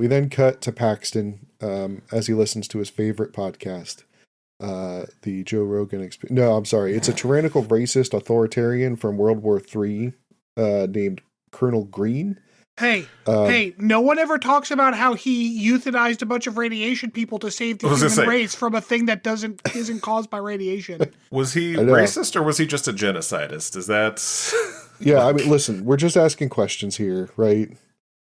[SPEAKER 2] then cut to Paxton as he listens to his favorite podcast. The Joe Rogan experience. No, I'm sorry. It's a tyrannical racist authoritarian from World War III named Colonel Green.
[SPEAKER 3] Hey, no one ever talks about how he euthanized a bunch of radiation people to save the human race from a thing that isn't caused by radiation.
[SPEAKER 1] Was he racist or was he just a genocidist? Is that...
[SPEAKER 2] Yeah, I mean, listen, we're just asking questions here, right?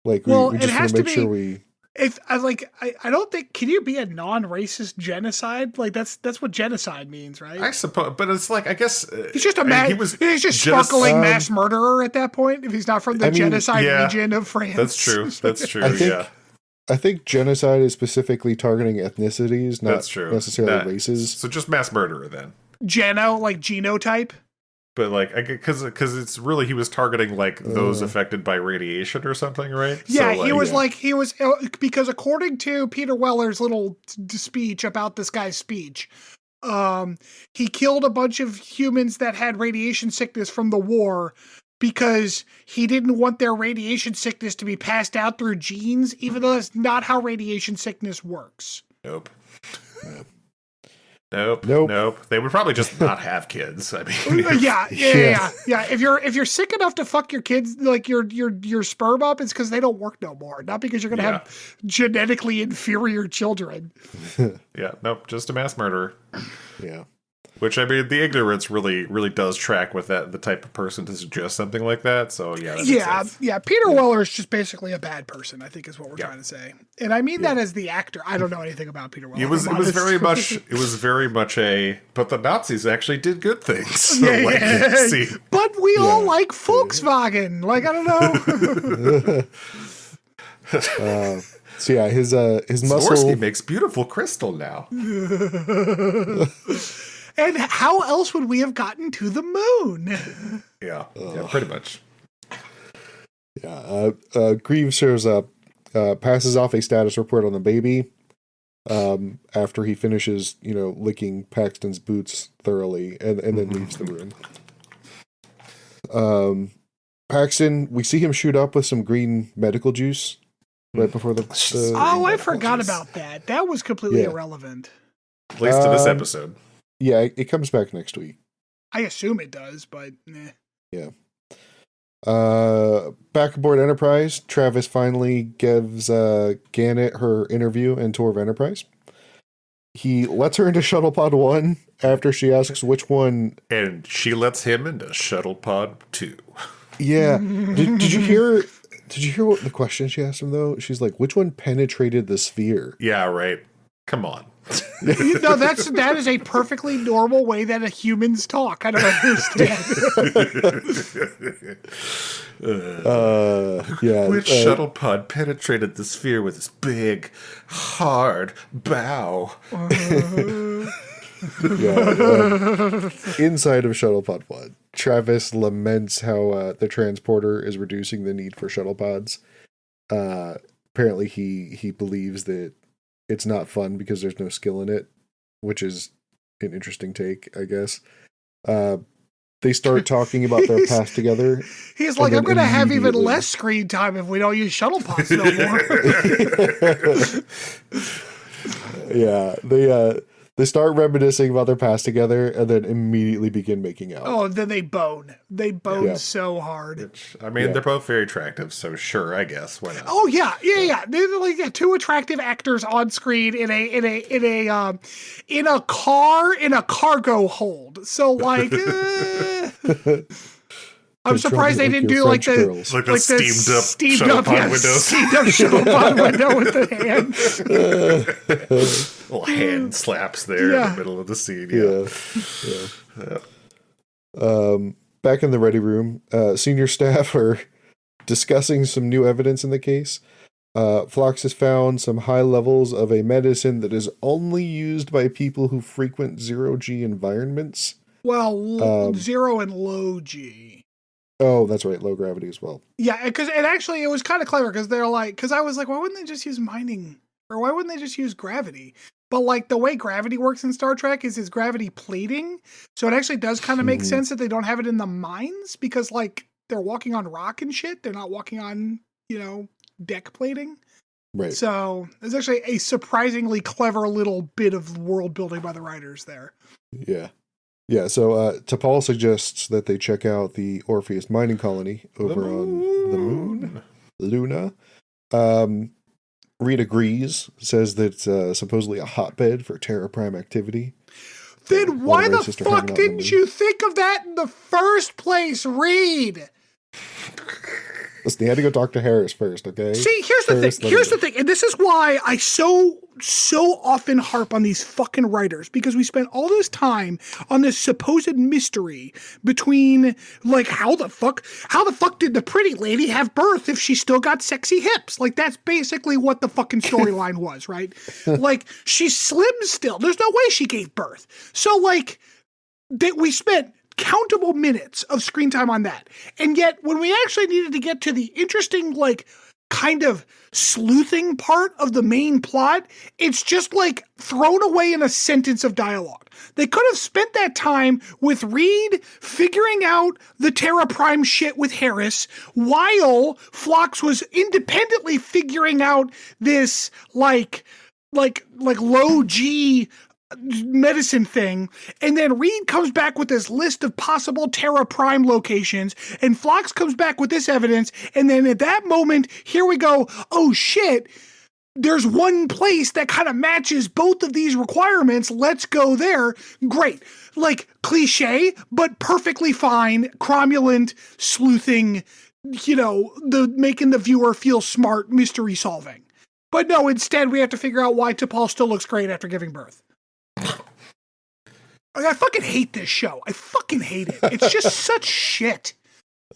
[SPEAKER 2] Like, we just want to make sure we...
[SPEAKER 3] I don't think, can you be a non-racist genocide? Like that's what genocide means, right?
[SPEAKER 1] I suppose, but it's like, I guess
[SPEAKER 3] he's just he's just sparkling mass murderer at that point. If he's not from the genocide region of France,
[SPEAKER 1] that's true. That's true.
[SPEAKER 2] I think genocide is specifically targeting ethnicities, not necessarily races.
[SPEAKER 1] So just mass murderer then.
[SPEAKER 3] Genotype.
[SPEAKER 1] But like, because it's really, he was targeting like those affected by radiation or something, right?
[SPEAKER 3] Yeah, so, he was because according to Peter Weller's little speech about this guy's speech, he killed a bunch of humans that had radiation sickness from the war because he didn't want their radiation sickness to be passed out through genes, even though that's not how radiation sickness works.
[SPEAKER 1] Nope. Nope. They would probably just not have kids. I mean,
[SPEAKER 3] yeah. If you're sick enough to fuck your kids, like your sperm up, it's because they don't work no more, not because you're gonna have genetically inferior children.
[SPEAKER 1] Yeah, nope, just a mass murderer.
[SPEAKER 2] Yeah.
[SPEAKER 1] Which, I mean, the ignorance really does track with that, the type of person to suggest something like that. So, yeah.
[SPEAKER 3] Peter Weller is just basically a bad person, I think is what we're trying to say. And I mean that as the actor. I don't know anything about Peter Weller.
[SPEAKER 1] It was very much but the Nazis actually did good things. So,
[SPEAKER 3] but we all like Volkswagen. Like, I don't know.
[SPEAKER 2] So yeah, his muscle...
[SPEAKER 1] Swarovski makes beautiful crystal now.
[SPEAKER 3] And how else would we have gotten to the moon?
[SPEAKER 1] Yeah, pretty much.
[SPEAKER 2] Yeah, Grieve shows up, passes off a status report on the baby after he finishes, licking Paxton's boots thoroughly and then leaves the room. Paxton, we see him shoot up with some green medical juice right before the
[SPEAKER 3] I forgot about that. That was completely irrelevant.
[SPEAKER 1] At least to this episode.
[SPEAKER 2] Yeah, it comes back next week.
[SPEAKER 3] I assume it does, but nah.
[SPEAKER 2] Yeah. Back aboard Enterprise, Travis finally gives Gannett her interview and tour of Enterprise. He lets her into Shuttle Pod 1 after she asks which one...
[SPEAKER 1] And she lets him into Shuttle Pod 2.
[SPEAKER 2] Yeah. Did you hear what the question she asked him, though? She's like, which one penetrated the sphere?
[SPEAKER 1] Yeah, right. Come on.
[SPEAKER 3] No, that is a perfectly normal way that humans talk. I don't understand.
[SPEAKER 1] Which shuttle pod penetrated the sphere with its big, hard bow?
[SPEAKER 2] Inside of Shuttle Pod 1, Travis laments how the transporter is reducing the need for shuttle pods. Apparently, he believes that it's not fun because there's no skill in it, which is an interesting take, I guess. They start talking about their past together.
[SPEAKER 3] He's like, I'm going to have even less screen time if we don't use shuttle pods no more.
[SPEAKER 2] Yeah, They start reminiscing about their past together and then immediately begin making out.
[SPEAKER 3] Oh, then they bone. They bone
[SPEAKER 2] Yeah.
[SPEAKER 3] so hard.
[SPEAKER 1] Which, I mean, they're both very attractive, so sure, I guess. Why not?
[SPEAKER 3] Oh yeah. They're like two attractive actors on screen in a car in a cargo hold. So like, I'm surprised they didn't do like the steamed up shuttle pod window with the hand.
[SPEAKER 1] Little hand slaps there in the middle of the scene.
[SPEAKER 2] Back in the ready room, senior staff are discussing some new evidence in the case. Phlox has found some high levels of a medicine that is only used by people who frequent zero-G environments.
[SPEAKER 3] Well, zero and low G.
[SPEAKER 2] Oh, that's right. Low gravity as well.
[SPEAKER 3] Yeah, because it was kind of clever because they're like, because I was like, why wouldn't they just use mining? Or why wouldn't they just use gravity? But like the way gravity works in Star Trek is gravity plating. So it actually does kind of make sense that they don't have it in the mines because like they're walking on rock and shit. They're not walking on, deck plating.
[SPEAKER 2] Right.
[SPEAKER 3] So it's actually a surprisingly clever little bit of world building by the writers there.
[SPEAKER 2] Yeah. Yeah, so T'Pol suggests that they check out the Orpheus mining colony over on the moon, Luna. Reed agrees, says that it's supposedly a hotbed for Terra Prime activity.
[SPEAKER 3] Then why the fuck didn't you think of that in the first place, Reed?
[SPEAKER 2] Listen, you had to go talk to Harris first, okay?
[SPEAKER 3] See, here's the thing, and this is why I so often harp on these fucking writers, because we spent all this time on this supposed mystery between, like, how the fuck did the pretty lady have birth if she still got sexy hips? Like, that's basically what the fucking storyline was, right? Like, she's slim still. There's no way she gave birth. So, like, we spent countable minutes of screen time on that. And yet, when we actually needed to get to the interesting, like, kind of sleuthing part of the main plot, it's just, like, thrown away in a sentence of dialogue. They could have spent that time with Reed figuring out the Terra Prime shit with Harris while Phlox was independently figuring out this, like low G medicine thing, and then Reed comes back with this list of possible Terra Prime locations, and Phlox comes back with this evidence, and then at that moment, here we go, oh shit, there's one place that kind of matches both of these requirements, let's go there. Great. Like, cliche, but perfectly fine, cromulent, sleuthing, the making the viewer feel smart, mystery solving. But no, instead we have to figure out why T'Pol still looks great after giving birth. I fucking hate this show. I fucking hate it. It's just such shit.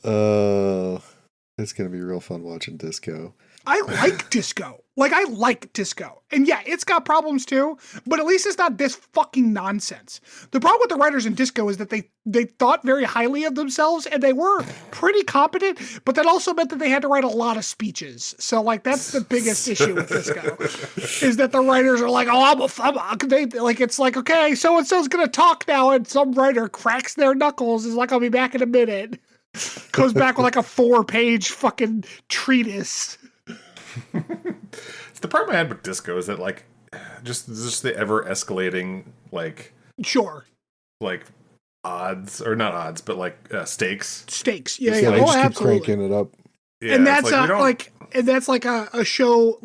[SPEAKER 2] It's gonna be real fun watching Disco.
[SPEAKER 3] I like Disco. I like Disco. And yeah, it's got problems too, but at least it's not this fucking nonsense. The problem with the writers in Disco is that they thought very highly of themselves, and they were pretty competent, but that also meant that they had to write a lot of speeches. So, that's the biggest issue with Disco, is that the writers are like, oh, it's like, okay, so-and-so's going to talk now, and some writer cracks their knuckles, is like, I'll be back in a minute. Goes back with a 4-page fucking treatise.
[SPEAKER 1] The problem I had with Disco is that just the ever escalating
[SPEAKER 3] sure
[SPEAKER 2] odds,
[SPEAKER 1] or not odds, but stakes.
[SPEAKER 3] Stakes, yeah.
[SPEAKER 2] They
[SPEAKER 3] Oh,
[SPEAKER 2] just keep
[SPEAKER 3] absolutely.
[SPEAKER 2] cranking it up.
[SPEAKER 1] Yeah,
[SPEAKER 3] and that's a show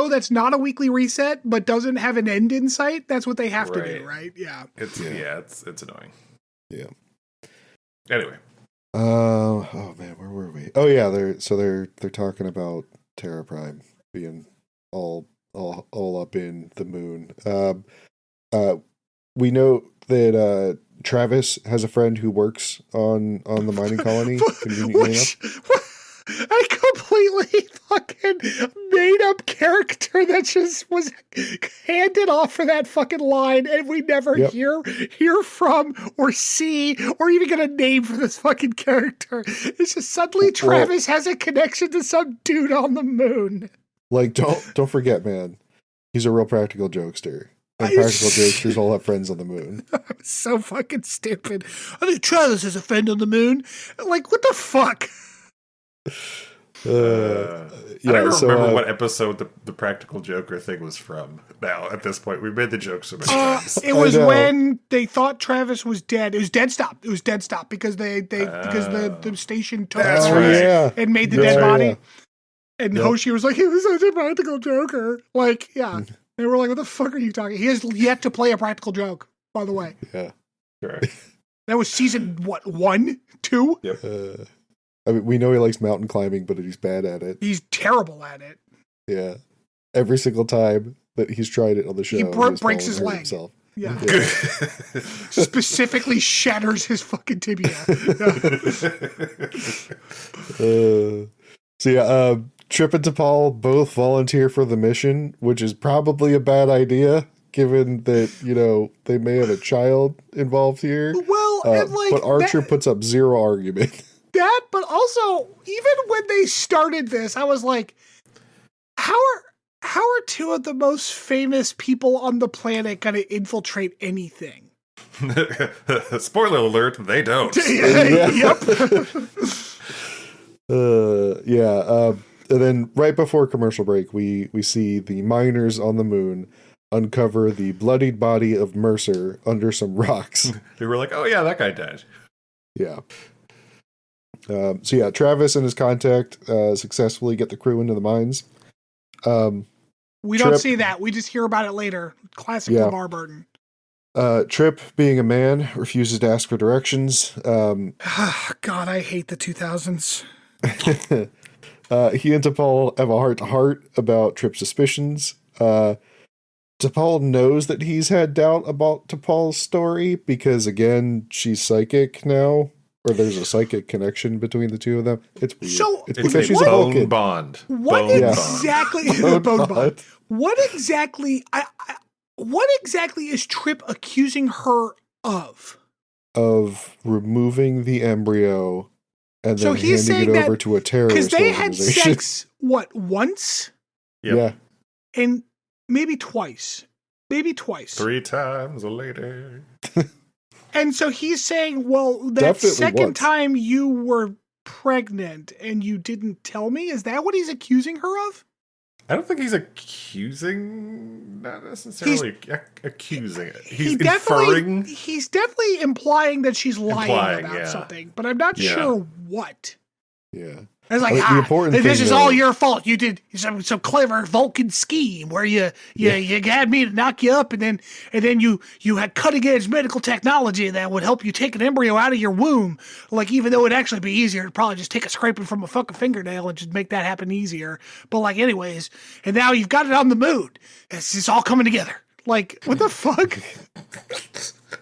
[SPEAKER 3] that's not a weekly reset but doesn't have an end in sight. That's what they have to do, right? Yeah.
[SPEAKER 1] It's annoying.
[SPEAKER 2] Yeah.
[SPEAKER 1] Anyway.
[SPEAKER 2] Oh man, where were we? Oh yeah, they're talking about Terra Prime being all up in the moon. We know that Travis has a friend who works on the mining colony. Conveniently enough.
[SPEAKER 3] A completely fucking made up character that just was handed off for that fucking line, and we never hear from or see or even get a name for this fucking character. It's just suddenly Travis has a connection to some dude on the moon.
[SPEAKER 2] Don't forget, man. He's a real practical jokester. And practical jokesters all have friends on the moon.
[SPEAKER 3] So fucking stupid. I think Travis has a friend on the moon. What the fuck?
[SPEAKER 1] I don't
[SPEAKER 2] so,
[SPEAKER 1] remember what episode the Practical Joker thing was from. Now, at this point, we've made the joke so many times.
[SPEAKER 3] It was when they thought Travis was dead. It was Dead Stop. It was Dead Stop because because the station took
[SPEAKER 1] That's
[SPEAKER 3] Travis
[SPEAKER 1] right.
[SPEAKER 3] and made the dead body. And Hoshi was like, he was such a practical joker. Like, yeah. They were like, what the fuck are you talking? He has yet to play a practical joke, by the way.
[SPEAKER 2] Yeah.
[SPEAKER 1] Sure.
[SPEAKER 3] That was season, 1, 2?
[SPEAKER 1] Yep.
[SPEAKER 2] I mean, we know he likes mountain climbing, but he's bad at it.
[SPEAKER 3] He's terrible at it.
[SPEAKER 2] Yeah. Every single time that he's tried it on the show,
[SPEAKER 3] He breaks his leg.
[SPEAKER 2] Himself.
[SPEAKER 3] Yeah. Specifically shatters his fucking tibia.
[SPEAKER 2] Trip and T'Pol both volunteer for the mission, which is probably a bad idea, given that, they may have a child involved here.
[SPEAKER 3] Well, and
[SPEAKER 2] but Archer puts up zero argument.
[SPEAKER 3] That, but also, even when they started this, I was like, how are two of the most famous people on the planet going to infiltrate anything?
[SPEAKER 1] Spoiler alert, they don't.
[SPEAKER 3] Yep.
[SPEAKER 2] And then right before commercial break, we see the miners on the moon uncover the bloodied body of Mercer under some rocks.
[SPEAKER 1] They were like, oh yeah, that guy died.
[SPEAKER 2] Yeah. Travis and his contact successfully get the crew into the mines.
[SPEAKER 3] We don't see that. We just hear about it later. Classic LeVar Burton.
[SPEAKER 2] Trip, being a man, refuses to ask for directions.
[SPEAKER 3] God, I hate the 2000s.
[SPEAKER 2] He and T'Pol have a heart-to-heart about Trip's suspicions. T'Pol knows that he's had doubt about T'Pol's story because, again, she's psychic now. Or there's a psychic connection between the two of them. It's weird.
[SPEAKER 3] So
[SPEAKER 2] it's
[SPEAKER 1] because she's a bone bond.
[SPEAKER 3] What exactly? What exactly is Trip accusing her of?
[SPEAKER 2] Of removing the embryo and then handing it over to a terrorist
[SPEAKER 3] organization. Because they had sex, once?
[SPEAKER 1] Yep.
[SPEAKER 2] Yeah.
[SPEAKER 3] And maybe twice.
[SPEAKER 1] 3 times later.
[SPEAKER 3] And so he's saying, well, that
[SPEAKER 2] Definitely
[SPEAKER 3] second
[SPEAKER 2] once.
[SPEAKER 3] time you were pregnant and you didn't tell me? Is that what he's accusing her of?
[SPEAKER 1] I don't think he's accusing, not necessarily accusing. He's
[SPEAKER 3] definitely,
[SPEAKER 1] inferring.
[SPEAKER 3] He's definitely implying that she's lying about something, but I'm not sure what.
[SPEAKER 2] Yeah.
[SPEAKER 3] I was like,
[SPEAKER 2] the important
[SPEAKER 3] this
[SPEAKER 2] thing,
[SPEAKER 3] is all your fault. You did some clever Vulcan scheme where you had me to knock you up, and then you had cutting edge medical technology that would help you take an embryo out of your womb. Like, even though it'd actually be easier to probably just take a scraping from a fucking fingernail and just make that happen easier. But like, anyways, and now you've got it on the moon. It's all coming together. Like, what the fuck?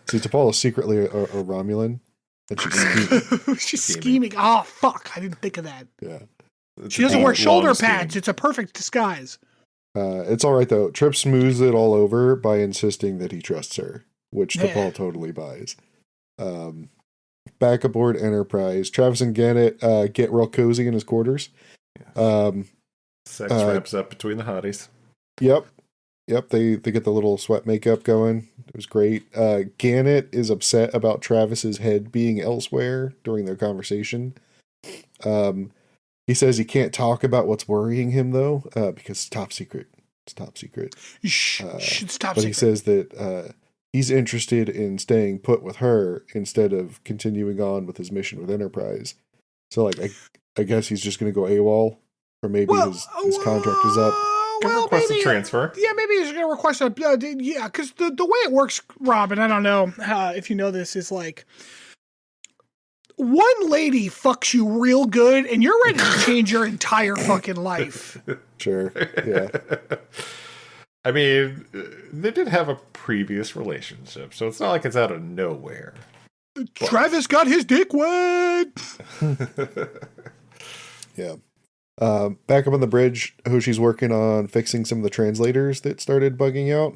[SPEAKER 2] See, T'Pol is secretly a Romulan. And
[SPEAKER 3] she's scheming. Oh, fuck. I didn't think of that.
[SPEAKER 2] Yeah.
[SPEAKER 3] She doesn't wear shoulder pads. It's a perfect disguise.
[SPEAKER 2] It's all right, though. Trip smooths it all over by insisting that he trusts her, which T'Pol totally buys. Back aboard Enterprise, Travis and Gannett get real cozy in his quarters.
[SPEAKER 1] Sex wraps up between the hotties.
[SPEAKER 2] Yep, they get the little sweat makeup going. It was great. Gannett is upset about Travis's head being elsewhere during their conversation. He says he can't talk about what's worrying him, though, because it's top secret. It's top secret.
[SPEAKER 3] It's top
[SPEAKER 2] but
[SPEAKER 3] secret.
[SPEAKER 2] He says that he's interested in staying put with her instead of continuing on with his mission with Enterprise. So, like, I guess he's just going to go AWOL, or maybe his contract is up.
[SPEAKER 1] Request a transfer.
[SPEAKER 3] Yeah, maybe he's going to request a... because the way it works, Rob, and I don't know if you know this, is like... One lady fucks you real good, and you're ready to change your entire fucking life.
[SPEAKER 2] Sure, yeah.
[SPEAKER 1] I mean, they did have a previous relationship, so it's not like it's out of nowhere.
[SPEAKER 3] Travis got his dick wet!
[SPEAKER 2] Yeah. Back up on the bridge, Hoshi's working on fixing some of the translators that started bugging out.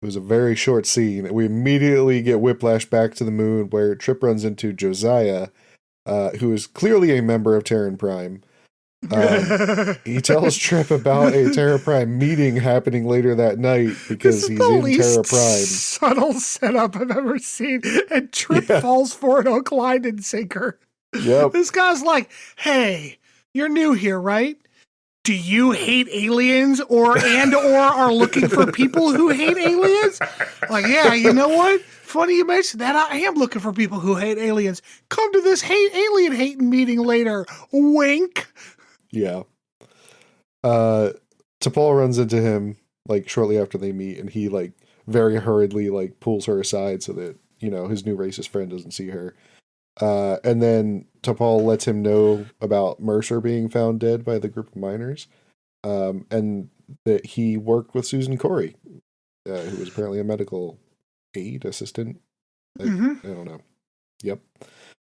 [SPEAKER 2] It was a very short scene. We immediately get whiplash back to the moon where Trip runs into Josiah, who is clearly a member of Terra Prime. He tells Trip about a Terra Prime meeting happening later that night because he's in Terra Prime.
[SPEAKER 3] Subtle setup I've ever seen, and Trip falls for an hook, line, and sinker.
[SPEAKER 2] Yep.
[SPEAKER 3] This guy's like, hey, you're new here, right? Do you hate aliens or are looking for people who hate aliens? Like, yeah, you know what? Funny you mentioned that. I am looking for people who hate aliens. Come to this alien hating meeting later. Wink.
[SPEAKER 2] Yeah. T'Pol runs into him like shortly after they meet, and he like very hurriedly like pulls her aside so that, you know, his new racist friend doesn't see her. And then T'Pol lets him know about Mercer being found dead by the group of miners, and that he worked with Susan Corey, who was apparently a medical aid assistant. I don't know. Yep.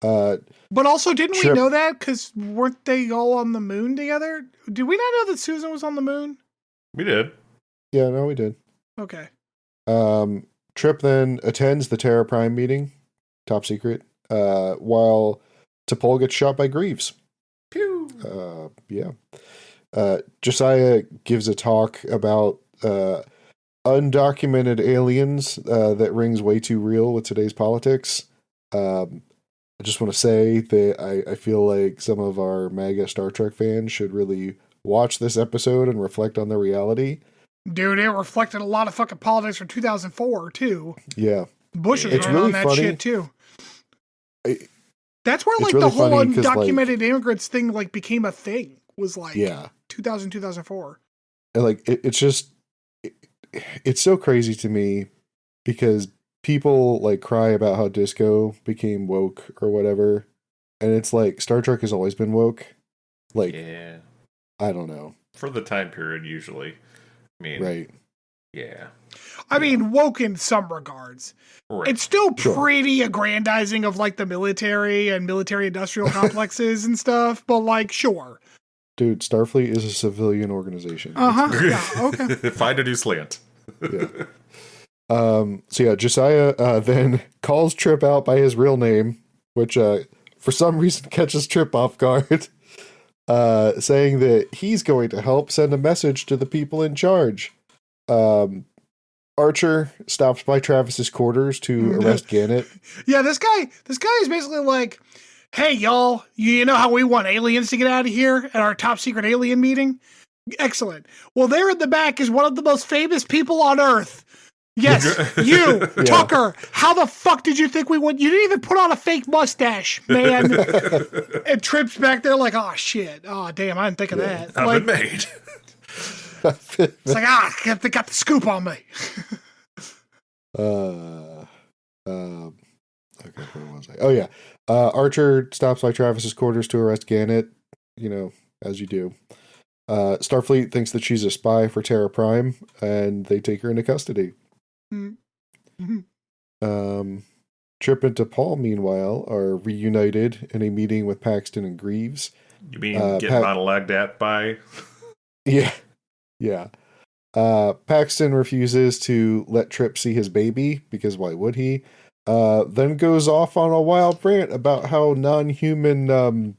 [SPEAKER 3] But also, didn't we know that? Because weren't they all on the moon together? Did we not know that Susan was on the moon?
[SPEAKER 1] We did.
[SPEAKER 2] Yeah, no, we did.
[SPEAKER 3] Okay.
[SPEAKER 2] Trip then attends the Terra Prime meeting, top secret, while T'Pol gets shot by Greaves.
[SPEAKER 1] Pew!
[SPEAKER 2] Yeah. Josiah gives a talk about undocumented aliens that rings way too real with today's politics. I just want to say that I feel like some of our MAGA Star Trek fans should really watch this episode and reflect on the reality.
[SPEAKER 3] Dude, it reflected a lot of fucking politics from 2004, too.
[SPEAKER 2] Yeah.
[SPEAKER 3] Bush was really on that funny. Shit, too. That's where, like, really the whole undocumented immigrants thing, like, became a thing. Was, like, 2004.
[SPEAKER 2] And, like, it's just... It's so crazy to me because people, like, cry about how disco became woke or whatever. And it's like, Star Trek has always been woke. Like,
[SPEAKER 1] yeah.
[SPEAKER 2] I don't know.
[SPEAKER 1] For the time period, usually. I mean,
[SPEAKER 2] right.
[SPEAKER 1] Yeah.
[SPEAKER 3] I mean, woke in some regards. Right. It's still pretty aggrandizing of, like, the military and military-industrial complexes and stuff, but, like, sure.
[SPEAKER 2] Dude, Starfleet is a civilian organization.
[SPEAKER 3] Yeah, okay.
[SPEAKER 1] Find a new slant.
[SPEAKER 2] Yeah. So yeah, Josiah then calls Trip out by his real name, which for some reason catches Trip off guard, saying that he's going to help send a message to the people in charge. Archer stops by Travis's quarters to arrest Gannett.
[SPEAKER 3] Yeah, this guy is basically like, hey, y'all, you know how we want aliens to get out of here at our top secret alien meeting? Excellent. Well, there in the back is one of the most famous people on Earth. Yes, you, Tucker. How the fuck did you think we would? You didn't even put on a fake mustache, man. And Trip's back there like, oh, shit. Oh, damn, I didn't think of that.
[SPEAKER 1] I've been made.
[SPEAKER 3] It's like, they got the scoop on me.
[SPEAKER 2] Okay, where was I? Oh, yeah. Archer stops by Travis's quarters to arrest Gannett, you know, as you do. Starfleet thinks that she's a spy for Terra Prime, and they take her into custody.
[SPEAKER 3] Mm-hmm.
[SPEAKER 2] Trip and T'Pol, meanwhile, are reunited in a meeting with Paxton and Greaves.
[SPEAKER 1] You mean get monologued at by?
[SPEAKER 2] Yeah. Paxton refuses to let Trip see his baby, because why would he? Then goes off on a wild rant about how non-human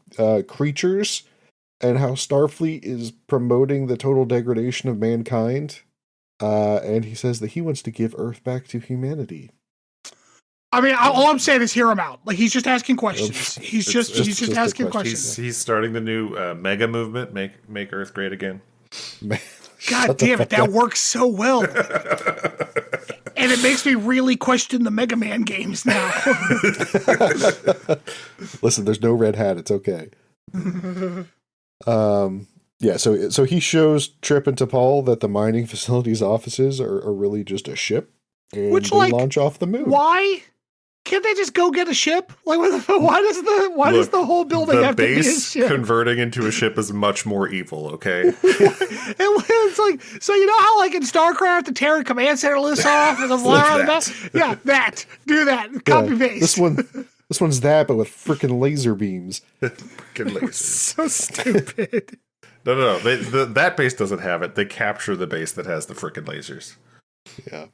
[SPEAKER 2] creatures and how Starfleet is promoting the total degradation of mankind. And he says that he wants to give Earth back to humanity.
[SPEAKER 3] I mean, all I'm saying is hear him out. Like, he's just asking questions. He's just asking questions.
[SPEAKER 1] He's starting the new mega movement, make Earth great again.
[SPEAKER 3] God damn it, that works so well. And it makes me really question the Mega Man games now.
[SPEAKER 2] Listen, there's no red hat. It's okay. Yeah, so he shows Trip and T'Pol that the mining facility's offices are really just a ship, and
[SPEAKER 3] which,
[SPEAKER 2] they launch off the moon.
[SPEAKER 3] Why can't they just go get a ship? Like, why does the whole building have to be a ship?
[SPEAKER 1] Converting into a ship is much more evil. Okay,
[SPEAKER 3] it's like, so you know how, like, in StarCraft, the Terran command center lists off and the do that, copy paste.
[SPEAKER 2] This one's that, but with freaking laser beams.
[SPEAKER 1] Freaking lasers,
[SPEAKER 3] so stupid.
[SPEAKER 1] No. That base doesn't have it. They capture the base that has the frickin' lasers.
[SPEAKER 2] Yeah.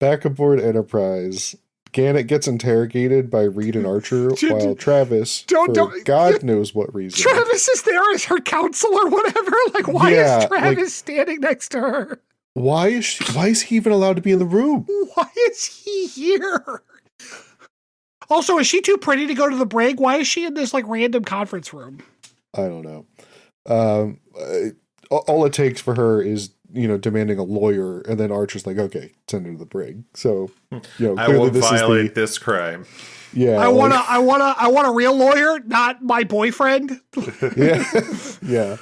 [SPEAKER 2] Back aboard Enterprise, Gannett gets interrogated by Reed and Archer, while Travis, God knows what reason.
[SPEAKER 3] Travis is there as her counsel or whatever. Like, why is Travis standing next to her?
[SPEAKER 2] Why is he even allowed to be in the room?
[SPEAKER 3] Why is he here? Also, is she too pretty to go to the brig? Why is she in this like random conference room?
[SPEAKER 2] I don't know. All it takes for her is, demanding a lawyer, and then Archer's like, okay, send her to the brig. So,
[SPEAKER 1] I
[SPEAKER 2] clearly
[SPEAKER 1] won't
[SPEAKER 2] this
[SPEAKER 1] violate
[SPEAKER 2] is
[SPEAKER 1] this crime.
[SPEAKER 2] yeah.
[SPEAKER 3] I want a real lawyer, not my boyfriend.
[SPEAKER 2] Yeah.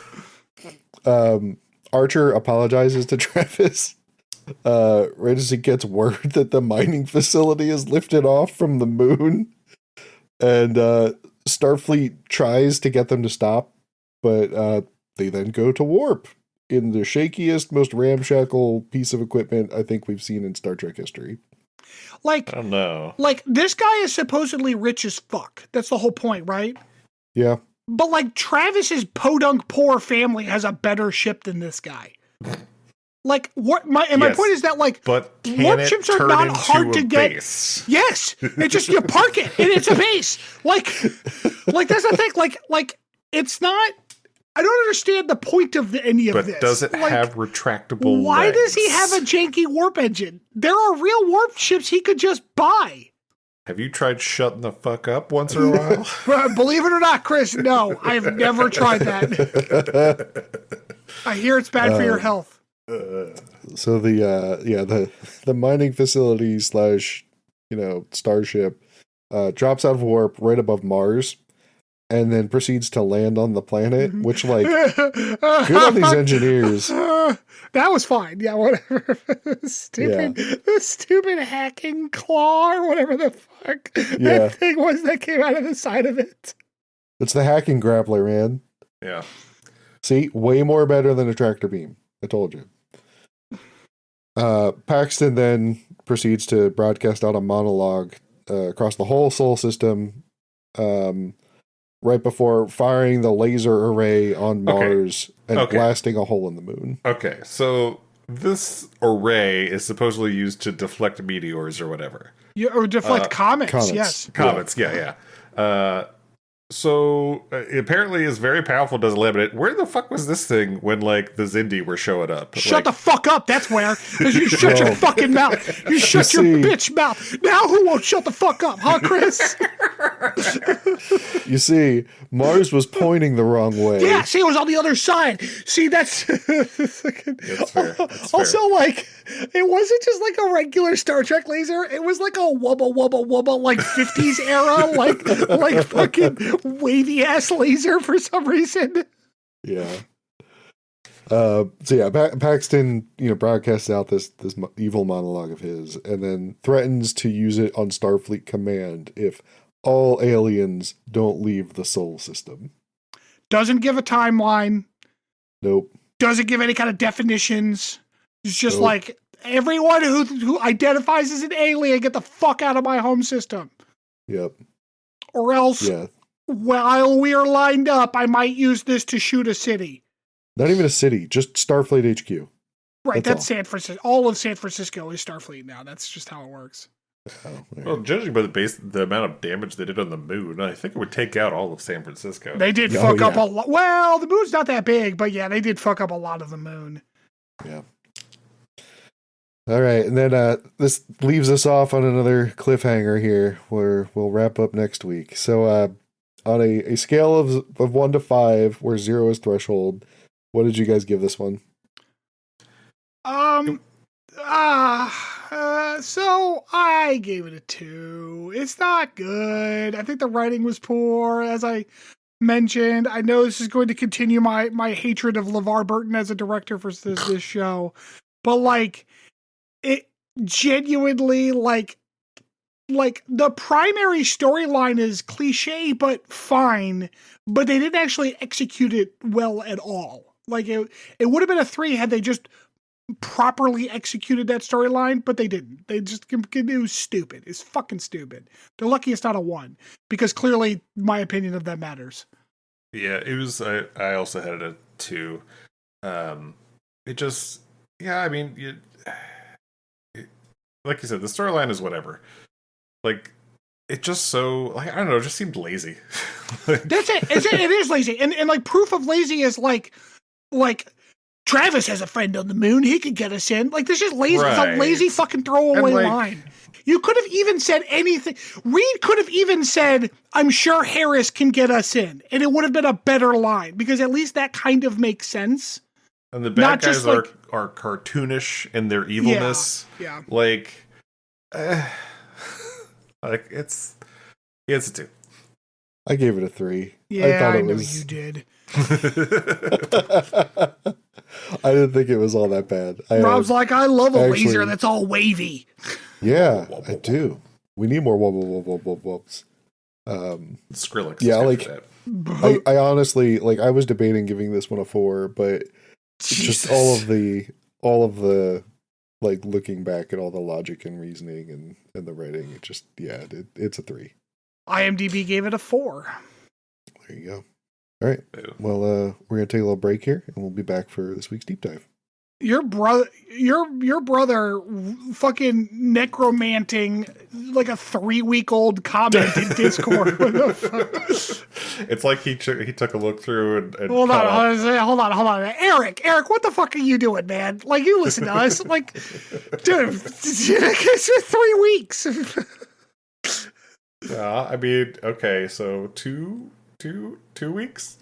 [SPEAKER 2] Archer apologizes to Travis right as he gets word that the mining facility is lifted off from the moon, and Starfleet tries to get them to stop, but they then go to warp in the shakiest, most ramshackle piece of equipment I think we've seen in Star Trek history.
[SPEAKER 3] Like,
[SPEAKER 1] I don't know.
[SPEAKER 3] Like, this guy is supposedly rich as fuck. That's the whole point, right?
[SPEAKER 2] Yeah.
[SPEAKER 3] But, like, Travis's podunk poor family has a better ship than this guy. Like, my point is that, like,
[SPEAKER 1] but
[SPEAKER 3] warp ships are not hard to get.
[SPEAKER 1] Base?
[SPEAKER 3] Yes. It's just, you park it, and it's a base. Like, that's the thing. Like, it's not. I don't understand the point of any of this.
[SPEAKER 1] But does it have retractable
[SPEAKER 3] Why
[SPEAKER 1] legs?
[SPEAKER 3] does he have a janky warp engine? There are real warp ships he could just buy.
[SPEAKER 1] Have you tried shutting the fuck up once in a while?
[SPEAKER 3] Believe it or not, Chris, no, I've never tried that. I hear it's bad for your health.
[SPEAKER 2] So the mining facility / starship drops out of warp right above Mars, and then proceeds to land on the planet, which, like, good on these engineers.
[SPEAKER 3] That was fine. Yeah, whatever. The stupid hacking claw or whatever the fuck that thing was that came out of the side of it.
[SPEAKER 2] It's the hacking grappler, man.
[SPEAKER 1] Yeah.
[SPEAKER 2] See, way more better than a tractor beam. I told you. Paxton then proceeds to broadcast out a monologue across the whole Sol system, right before firing the laser array on Mars and blasting a hole in the moon.
[SPEAKER 1] Okay, so this array is supposedly used to deflect meteors or whatever.
[SPEAKER 3] Yeah, or deflect comets, yes.
[SPEAKER 1] Comets, yeah. So apparently is very powerful, does eliminate. Where the fuck was this thing when, like, the Xindi were showing up?
[SPEAKER 3] Shut the fuck up, that's where. Because you shut your fucking mouth. You shut your bitch mouth. Now who won't shut the fuck up, huh, Chris?
[SPEAKER 2] You see, Mars was pointing the wrong way.
[SPEAKER 3] Yeah, see, it was on the other side. See, that's
[SPEAKER 1] fair.
[SPEAKER 3] Also, like, it wasn't just like a regular Star Trek laser. It was like a wubba wubba wubba, like 50s era, like fucking wavy ass laser for some reason.
[SPEAKER 2] Yeah. Paxton, broadcasts out this evil monologue of his, and then threatens to use it on Starfleet command if all aliens don't leave the Sol system.
[SPEAKER 3] Doesn't give a timeline.
[SPEAKER 2] Nope.
[SPEAKER 3] Doesn't give any kind of definitions. It's just like, everyone who identifies as an alien, get the fuck out of my home system.
[SPEAKER 2] Yep.
[SPEAKER 3] Or else, while we are lined up, I might use this to shoot a city.
[SPEAKER 2] Not even a city, just Starfleet HQ.
[SPEAKER 3] Right, that's San Francisco. All of San Francisco is Starfleet now. That's just how it works.
[SPEAKER 1] Well, judging by the amount of damage they did on the moon, I think it would take out all of San Francisco.
[SPEAKER 3] They did fuck up a lot. Well, the moon's not that big, but yeah, they did fuck up a lot of the moon.
[SPEAKER 2] Yeah. All right, and then this leaves us off on another cliffhanger here, where we'll wrap up next week. So, on a scale of 1 to 5, where 0 is threshold, what did you guys give this one?
[SPEAKER 3] So I gave it a 2. It's not good. I think the writing was poor, as I mentioned. I know this is going to continue my hatred of LeVar Burton as a director for this show, but like, it genuinely, like the primary storyline is cliche, but fine, but they didn't actually execute it well at all. Like, it would have been a 3 had they just properly executed that storyline, but they didn't. They just, it was stupid. It's fucking stupid. They're lucky it's not a 1, because clearly my opinion of that matters.
[SPEAKER 1] Yeah, it was, I also had it a 2. It just, I mean, like you said, the storyline is whatever. Like, it just so, like, I don't know, it just seemed lazy.
[SPEAKER 3] That's it. It is lazy. And like, proof of lazy is like Travis has a friend on the moon. He could get us in. Like, there's just lazy. It's a
[SPEAKER 1] Right.
[SPEAKER 3] lazy fucking throwaway
[SPEAKER 1] And, like-
[SPEAKER 3] line. You could have even said anything. Reed could have even said, I'm sure Harris can get us in. And it would have been a better line because at least that kind of makes sense.
[SPEAKER 1] And the
[SPEAKER 3] Not
[SPEAKER 1] bad
[SPEAKER 3] just,
[SPEAKER 1] guys
[SPEAKER 3] like-
[SPEAKER 1] are cartoonish in their evilness.
[SPEAKER 3] Yeah.
[SPEAKER 1] Like, like it's a 2.
[SPEAKER 2] I gave it a 3.
[SPEAKER 3] Yeah,
[SPEAKER 2] I thought
[SPEAKER 3] I
[SPEAKER 2] it
[SPEAKER 3] know
[SPEAKER 2] was.
[SPEAKER 3] you did.
[SPEAKER 2] I didn't think it was all that bad.
[SPEAKER 3] Rob's like, I love a
[SPEAKER 2] actually-
[SPEAKER 3] laser that's all wavy.
[SPEAKER 2] Yeah, I do. We need more wobbles.
[SPEAKER 1] Skrillex.
[SPEAKER 2] Yeah,
[SPEAKER 1] is good
[SPEAKER 2] like-
[SPEAKER 1] for that.
[SPEAKER 2] I honestly, like, I was debating giving this one a 4, but just all of the like looking back at all the logic and reasoning and the writing, it just it's a 3.
[SPEAKER 3] IMDb gave it a 4.
[SPEAKER 2] There you go. All right.
[SPEAKER 1] Boo.
[SPEAKER 2] Well, we're gonna take a little break here, and we'll be back for this week's deep dive.
[SPEAKER 3] Your brother fucking necromanting like a 3-week-old comment in Discord. What the fuck?
[SPEAKER 1] It's like he took a look through and
[SPEAKER 3] Hold
[SPEAKER 1] caught up.
[SPEAKER 3] on. Eric, what the fuck are you doing, man? Like, you listen to us. Like, dude, it's 3 weeks.
[SPEAKER 1] I mean, okay, so two weeks.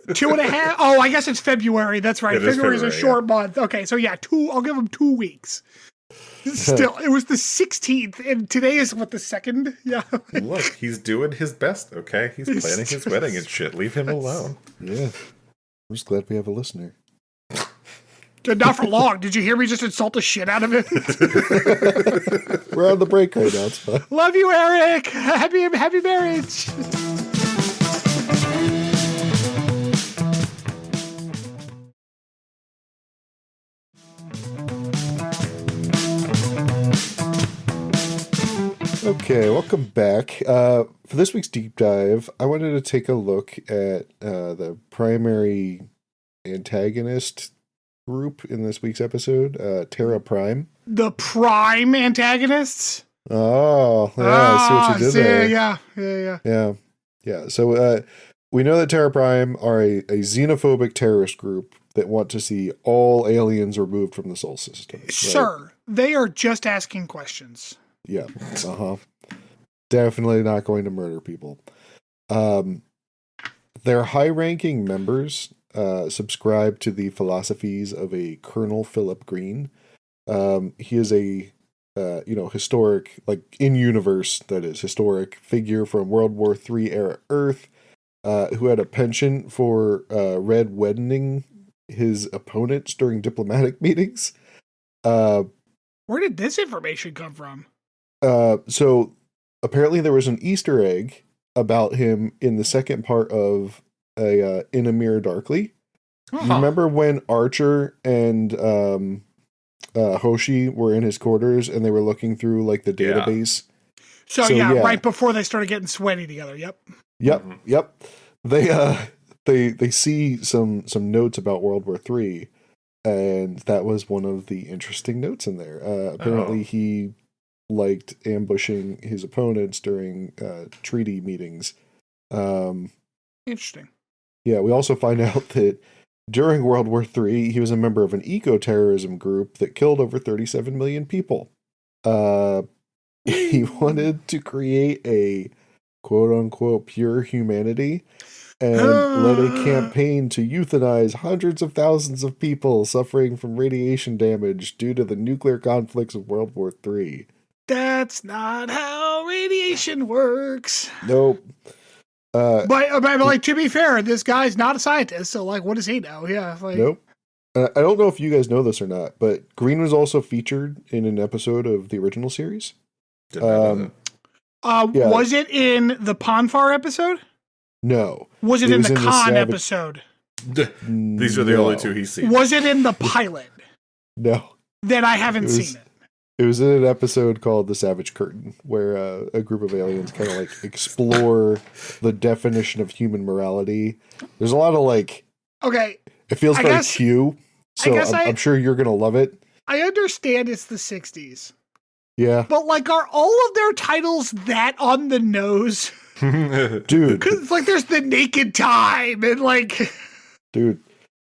[SPEAKER 3] 2.5. Oh, I guess it's February. That's right.
[SPEAKER 1] It is
[SPEAKER 3] February is a
[SPEAKER 1] February,
[SPEAKER 3] short month. Okay, so yeah, 2. I'll give him 2 weeks. Still, it was the 16th, and today is what, the 2nd? Yeah.
[SPEAKER 1] Look, he's doing his best. Okay, he's planning his wedding and shit. Leave him alone.
[SPEAKER 2] Yeah. I'm just glad we have a listener.
[SPEAKER 3] Not for long. Did you hear me just insult the shit out of him?
[SPEAKER 2] We're on the break right now. It's fine.
[SPEAKER 3] Love you, Eric. Happy marriage.
[SPEAKER 2] Okay, welcome back. For this week's deep dive, I wanted to take a look at the primary antagonist group in this week's episode, Terra Prime.
[SPEAKER 3] The prime antagonists.
[SPEAKER 2] Oh, yeah, I see what you did there.
[SPEAKER 3] Yeah.
[SPEAKER 2] Yeah. So we know that Terra Prime are a xenophobic terrorist group that want to see all aliens removed from the Sol system. Right?
[SPEAKER 3] Sir, they are just asking questions.
[SPEAKER 2] Yeah. Definitely not going to murder people. Their high-ranking members subscribe to the philosophies of a Colonel Philip Green. He is a historic, like in-universe, that is, historic figure from World War III era Earth, who had a penchant for red wedding his opponents during diplomatic meetings.
[SPEAKER 3] Where did this information come from?
[SPEAKER 2] So apparently there was an Easter egg about him in the second part of In a Mirror Darkly. You remember when Archer and Hoshi were in his quarters and they were looking through like the database?
[SPEAKER 3] So
[SPEAKER 2] yeah.
[SPEAKER 3] right before they started getting sweaty together.
[SPEAKER 2] Yep. They see some notes about World War III, and that was one of the interesting notes in there. Apparently he liked ambushing his opponents during treaty meetings.
[SPEAKER 3] Interesting.
[SPEAKER 2] Yeah, we also find out that during World War III, he was a member of an eco-terrorism group that killed over 37 million people. He wanted to create a quote-unquote pure humanity and led a campaign to euthanize hundreds of thousands of people suffering from radiation damage due to the nuclear conflicts of World War III.
[SPEAKER 3] That's not how radiation works.
[SPEAKER 2] Nope.
[SPEAKER 3] But like, to be fair, this guy's not a scientist, so like, what does he know? Yeah, like,
[SPEAKER 2] Nope. I don't know if you guys know this or not, but Green was also featured in an episode of the original series.
[SPEAKER 1] Didn't know that.
[SPEAKER 2] Yeah.
[SPEAKER 3] Was it in the Ponfar episode?
[SPEAKER 2] No.
[SPEAKER 3] Was it
[SPEAKER 2] It
[SPEAKER 3] in
[SPEAKER 2] was
[SPEAKER 3] the
[SPEAKER 2] in the
[SPEAKER 3] Khan
[SPEAKER 2] Savage-
[SPEAKER 3] episode?
[SPEAKER 1] These are the
[SPEAKER 2] No.
[SPEAKER 1] only two he's seen.
[SPEAKER 3] Was it in the pilot?
[SPEAKER 2] No.
[SPEAKER 3] Then I haven't
[SPEAKER 2] It was-
[SPEAKER 3] seen it.
[SPEAKER 2] It was in an episode called The Savage Curtain, where a group of aliens kind of like explore the definition of human morality. There's a lot of like,
[SPEAKER 3] Okay,
[SPEAKER 2] it feels
[SPEAKER 3] I
[SPEAKER 2] very
[SPEAKER 3] guess-
[SPEAKER 2] Q, so
[SPEAKER 3] guess
[SPEAKER 2] I'm sure you're going to love it.
[SPEAKER 3] I understand it's the 60s,
[SPEAKER 2] Yeah.
[SPEAKER 3] but like, are all of their titles that on the nose?
[SPEAKER 2] Dude,
[SPEAKER 3] Because like, there's the Naked Time and like,
[SPEAKER 2] dude,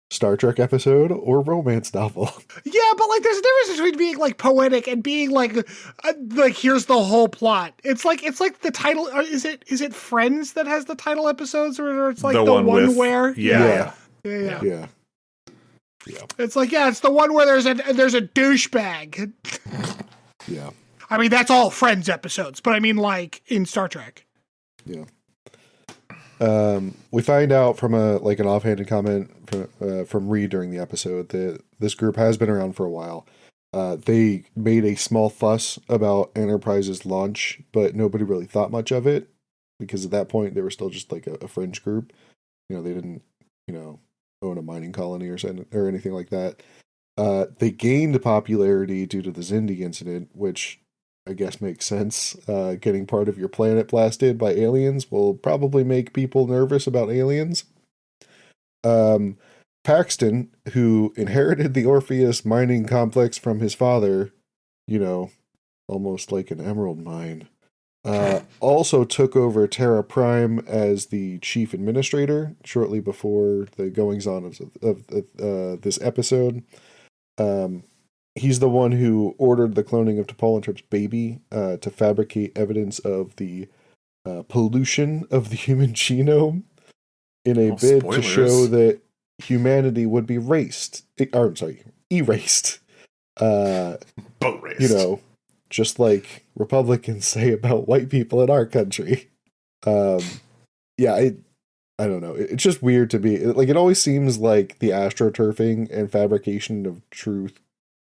[SPEAKER 2] Star Trek episode or romance novel.
[SPEAKER 3] Yeah, but like there's a difference between being like poetic and being like here's the whole plot. It's like the title. Is it Friends that has the title episodes, or it's like the one
[SPEAKER 1] with,
[SPEAKER 3] where
[SPEAKER 1] yeah.
[SPEAKER 3] It's like it's the one where there's a douchebag.
[SPEAKER 2] Yeah.
[SPEAKER 3] I mean that's all Friends episodes, but I mean like in Star Trek.
[SPEAKER 2] Yeah. We find out from an offhanded comment from Reed during the episode that this group has been around for a while. They made a small fuss about Enterprise's launch, but nobody really thought much of it because at that point they were still just like a fringe group. They didn't, own a mining colony or anything like that. They gained popularity due to the Zindi incident, which I guess makes sense. Getting part of your planet blasted by aliens will probably make people nervous about aliens. Paxton, who inherited the Orpheus mining complex from his father, almost like an emerald mine, also took over Terra Prime as the chief administrator shortly before the goings-on of this episode. He's the one who ordered the cloning of T'Pol and Trip's baby to fabricate evidence of the pollution of the human genome in a bid to show that humanity would be erased.
[SPEAKER 1] Boat raced.
[SPEAKER 2] Just like Republicans say about white people in our country. I don't know. It's just weird to me. It always seems like the astroturfing and fabrication of truth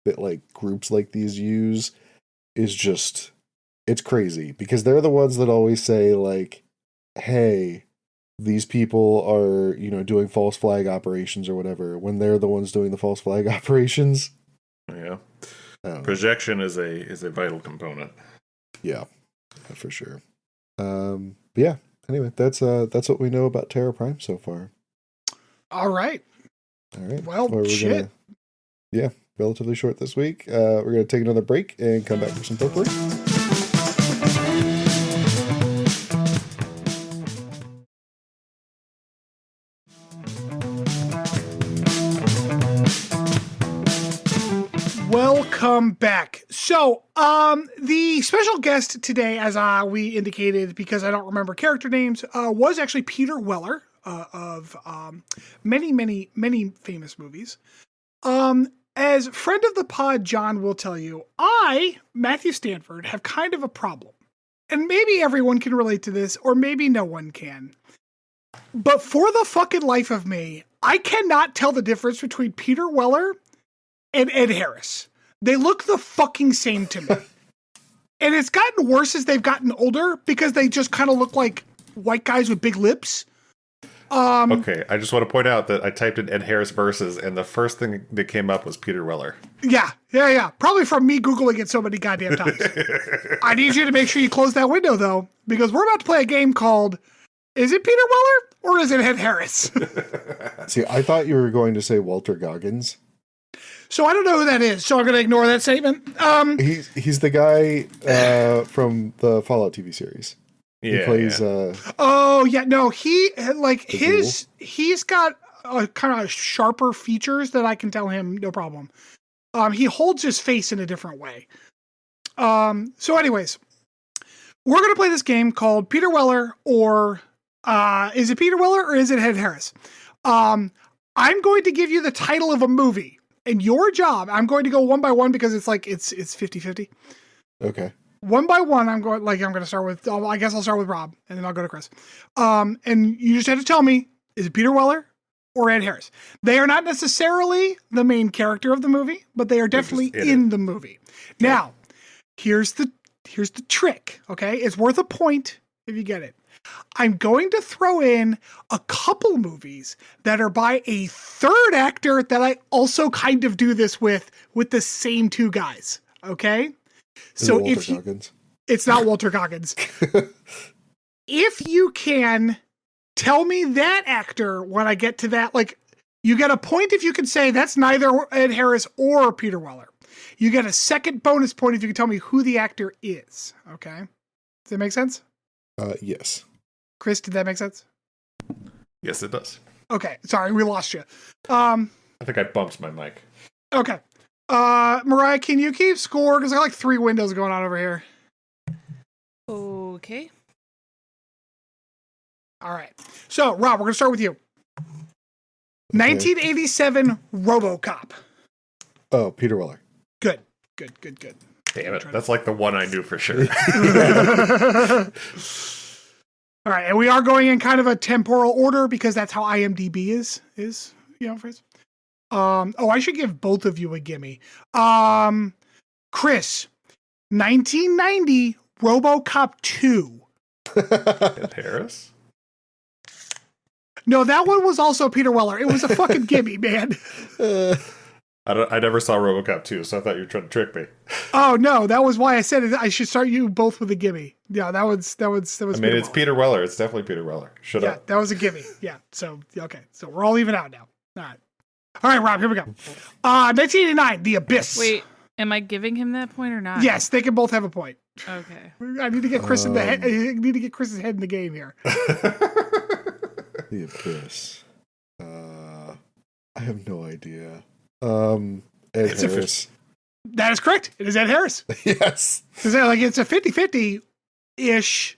[SPEAKER 2] that like groups like these use is just, it's crazy because they're the ones that always say like, hey, these people are, doing false flag operations or whatever, when they're the ones doing the false flag operations.
[SPEAKER 1] Yeah. Projection is a vital component.
[SPEAKER 2] Yeah, for sure. Yeah. Anyway, that's what we know about Terra Prime so far.
[SPEAKER 3] All right. Well, shit.
[SPEAKER 2] Relatively short this week. We're going to take another break and come back for some Potpourri.
[SPEAKER 3] Welcome back. So, the special guest today, as we indicated, because I don't remember character names, was actually Peter Weller of many, many, many famous movies. As friend of the pod, John will tell you, I, Matthew Stanford, have kind of a problem. And maybe everyone can relate to this, or maybe no one can. But for the fucking life of me, I cannot tell the difference between Peter Weller and Ed Harris. They look the fucking same to me. And it's gotten worse as they've gotten older, because they just kind of look like white guys with big lips.
[SPEAKER 1] Okay, I just want to point out that I typed in Ed Harris versus, and the first thing that came up was Peter Weller. Yeah.
[SPEAKER 3] Probably from me Googling it so many goddamn times. I need you to make sure you close that window, though, because we're about to play a game called, is it Peter Weller or is it Ed Harris?
[SPEAKER 2] See, I thought you were going to say Walter Goggins.
[SPEAKER 3] So I don't know who that is, so I'm going to ignore that statement.
[SPEAKER 2] He's the guy from the Fallout TV series. He plays.
[SPEAKER 3] He's got kind of sharper features that I can tell him no problem. He holds his face in a different way. So anyways, we're going to play this game called Peter Weller, or is it Peter Weller or is it Ed Harris? I'm going to give you the title of a movie, and your job, I'm going to go one by one because it's 50-50.
[SPEAKER 2] Okay.
[SPEAKER 3] One by one, I'm going to start with, I guess I'll start with Rob, and then I'll go to Chris. And you just have to tell me, is it Peter Weller or Ed Harris? They are not necessarily the main character of the movie, but they are definitely in the movie. Okay. Now, here's the trick, okay? It's worth a point if you get it. I'm going to throw in a couple movies that are by a third actor that I also kind of do this with the same two guys, okay? So it's not Walter Goggins. If you can tell me that actor when I get to that, like, you get a point if you can say that's neither Ed Harris or Peter Weller. You get a second bonus point if you can tell me who the actor is. Okay. Does that make sense?
[SPEAKER 2] Yes.
[SPEAKER 3] Chris, did that make sense?
[SPEAKER 1] Yes, it does.
[SPEAKER 3] Okay. Sorry, we lost you.
[SPEAKER 1] I think I bumped my mic.
[SPEAKER 3] Okay. Mariah, can you keep score? Because I got like 3 windows going on over here.
[SPEAKER 4] Okay.
[SPEAKER 3] All right. So, Rob, we're going to start with you. 1987 RoboCop.
[SPEAKER 2] Oh, Peter Weller.
[SPEAKER 3] Good.
[SPEAKER 1] Damn it. That's like the one I knew for sure.
[SPEAKER 3] All right, and we are going in kind of a temporal order because that's how IMDb is phrase. I should give both of you a gimme. Chris, 1990 RoboCop 2.
[SPEAKER 1] Ed Harris?
[SPEAKER 3] No, that one was also Peter Weller. It was a fucking gimme, man.
[SPEAKER 1] I never saw RoboCop 2, so I thought you were trying to trick me.
[SPEAKER 3] Oh no, that was why I said it. I should start you both with a gimme. Yeah, that was. I mean,
[SPEAKER 1] it's Peter Weller. It's definitely Peter Weller. Shut up.
[SPEAKER 3] That was a gimme. Yeah. So okay. So we're all even out now. All right, Rob. Here we go. 1989, The Abyss.
[SPEAKER 4] Wait, am I giving him that point or not?
[SPEAKER 3] Yes, they can both have a point.
[SPEAKER 4] Okay.
[SPEAKER 3] I need to get Chris in the head. I need to get Chris's head in the game here.
[SPEAKER 2] The Abyss. I have no idea. Ed Harris.
[SPEAKER 3] That is correct. It is Ed Harris.
[SPEAKER 2] Yes.
[SPEAKER 3] Because it's a 50-50-ish.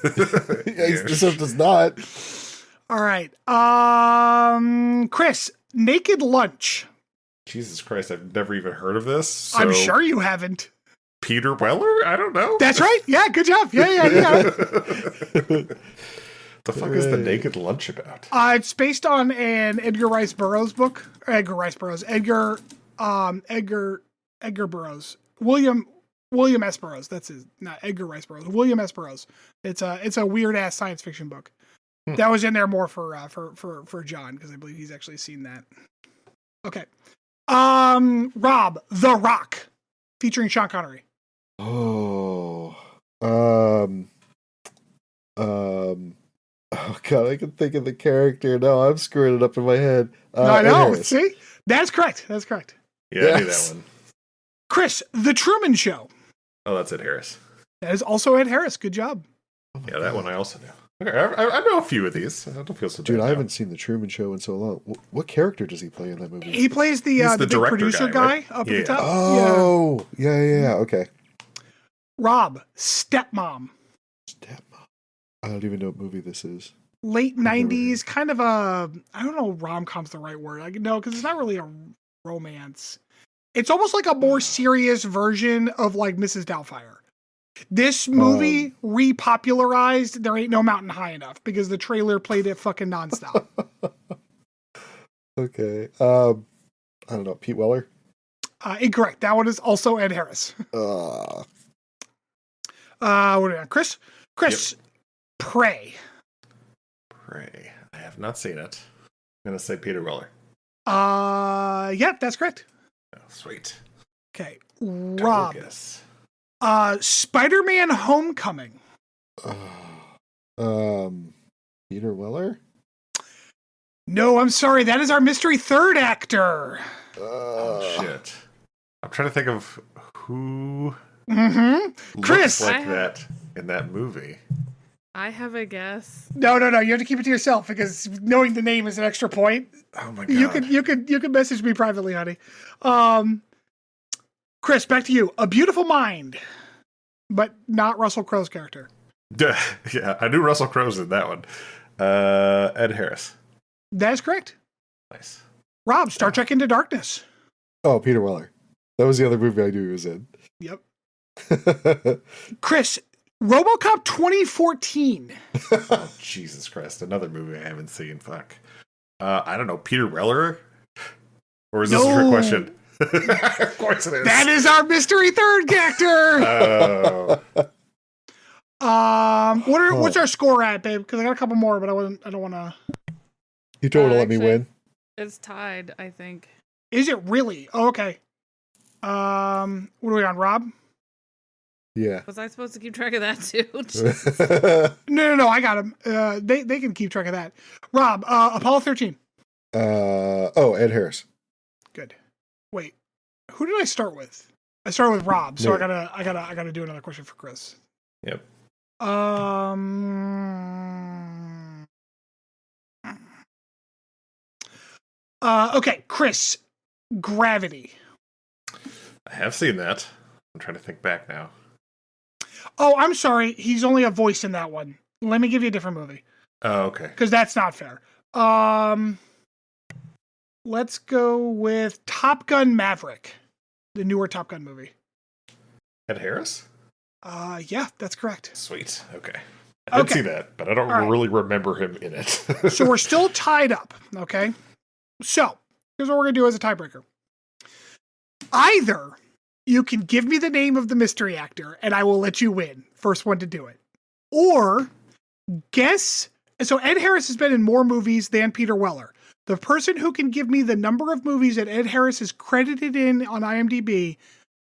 [SPEAKER 2] This does not.
[SPEAKER 3] All right. Chris, Naked Lunch.
[SPEAKER 1] Jesus Christ, I've never even heard of this. So
[SPEAKER 3] I'm sure you haven't.
[SPEAKER 1] Peter Weller? I don't know.
[SPEAKER 3] That's right. Yeah, good job. Yeah.
[SPEAKER 1] The fuck is the Naked Lunch about?
[SPEAKER 3] It's based on an Edgar Rice Burroughs book. Edgar Burroughs. William S. Burroughs. That's his, not Edgar Rice Burroughs. William S. Burroughs. It's a weird ass science fiction book. That was in there more for John, because I believe he's actually seen that. Okay. Rob, The Rock, featuring Sean Connery.
[SPEAKER 2] Oh god, I can think of the character. No, I'm screwing it up in my head.
[SPEAKER 3] I know. See, that's correct.
[SPEAKER 1] Yeah, yes. I knew that one.
[SPEAKER 3] Chris, The Truman Show.
[SPEAKER 1] Oh, that's Ed Harris.
[SPEAKER 3] That is also Ed Harris. Good job.
[SPEAKER 1] Yeah, that one I also knew. Okay, I know a few of these. I don't feel so bad.
[SPEAKER 2] Dude, I haven't seen The Truman Show in so long. What character does he play in that movie?
[SPEAKER 3] He plays the big producer guy
[SPEAKER 1] right?
[SPEAKER 3] up at the top.
[SPEAKER 2] Oh, yeah. Okay.
[SPEAKER 3] Rob, Stepmom.
[SPEAKER 2] I don't even know what movie this is.
[SPEAKER 3] Late 90s, kind of a, I don't know, rom-com's the right word. No, because it's not really a romance. It's almost like a more serious version of like Mrs. Doubtfire. This movie repopularized There Ain't No Mountain High Enough because the trailer played it fucking nonstop.
[SPEAKER 2] Okay. I don't know. Pete Weller?
[SPEAKER 3] Incorrect. That one is also Ed Harris.
[SPEAKER 2] What
[SPEAKER 3] are we on? Chris? Yep. Prey.
[SPEAKER 1] I have not seen it. I'm going to say Peter Weller.
[SPEAKER 3] Yep, that's correct.
[SPEAKER 1] Oh, sweet.
[SPEAKER 3] Okay. Rob. Spider-Man Homecoming.
[SPEAKER 2] Peter Weller?
[SPEAKER 3] No, I'm sorry. That is our mystery third actor.
[SPEAKER 1] Oh, shit. I'm trying to think of who
[SPEAKER 3] Chris.
[SPEAKER 1] looks like that in that movie.
[SPEAKER 4] I have a guess.
[SPEAKER 3] No. You have to keep it to yourself because knowing the name is an extra point.
[SPEAKER 1] Oh my god.
[SPEAKER 3] You could message me privately, honey. Chris, back to you. A Beautiful Mind, but not Russell Crowe's character.
[SPEAKER 1] Yeah, I knew Russell Crowe's in that one. Ed Harris.
[SPEAKER 3] That is correct.
[SPEAKER 1] Nice.
[SPEAKER 3] Rob, Star Trek Into Darkness.
[SPEAKER 2] Oh, Peter Weller. That was the other movie I knew he was in.
[SPEAKER 3] Yep. Chris, RoboCop 2014.
[SPEAKER 1] Oh, Jesus Christ. Another movie I haven't seen. Fuck. I don't know. Peter Weller? Or is this a trick question? Of course it is.
[SPEAKER 3] That is our mystery third actor. What's our score at, babe? Because I got a couple more, but I don't want to.
[SPEAKER 2] You told her to let me win.
[SPEAKER 4] It's tied, I think.
[SPEAKER 3] Is it really? Oh, okay. What are we on, Rob?
[SPEAKER 2] Yeah.
[SPEAKER 4] Was I supposed to keep track of that too?
[SPEAKER 3] No. I got him. They can keep track of that. Rob, Apollo 13.
[SPEAKER 2] Ed Harris.
[SPEAKER 3] Good. Wait, who did I start with? I started with Rob, so
[SPEAKER 2] Yeah.
[SPEAKER 3] I gotta do another question for Chris.
[SPEAKER 1] Yep.
[SPEAKER 3] Okay, Chris, Gravity.
[SPEAKER 1] I have seen that. I'm trying to think back now.
[SPEAKER 3] Oh, I'm sorry. He's only a voice in that one. Let me give you a different movie.
[SPEAKER 1] Oh, okay.
[SPEAKER 3] Because that's not fair. Let's go with Top Gun Maverick, the newer Top Gun movie.
[SPEAKER 1] Ed Harris?
[SPEAKER 3] Yeah, that's correct.
[SPEAKER 1] Sweet. Okay. I did see that, but I don't really remember him in it.
[SPEAKER 3] So we're still tied up, okay? So, here's what we're going to do as a tiebreaker. Either you can give me the name of the mystery actor, and I will let you win. First one to do it. Or, guess... So Ed Harris has been in more movies than Peter Weller. The person who can give me the number of movies that Ed Harris is credited in on IMDb,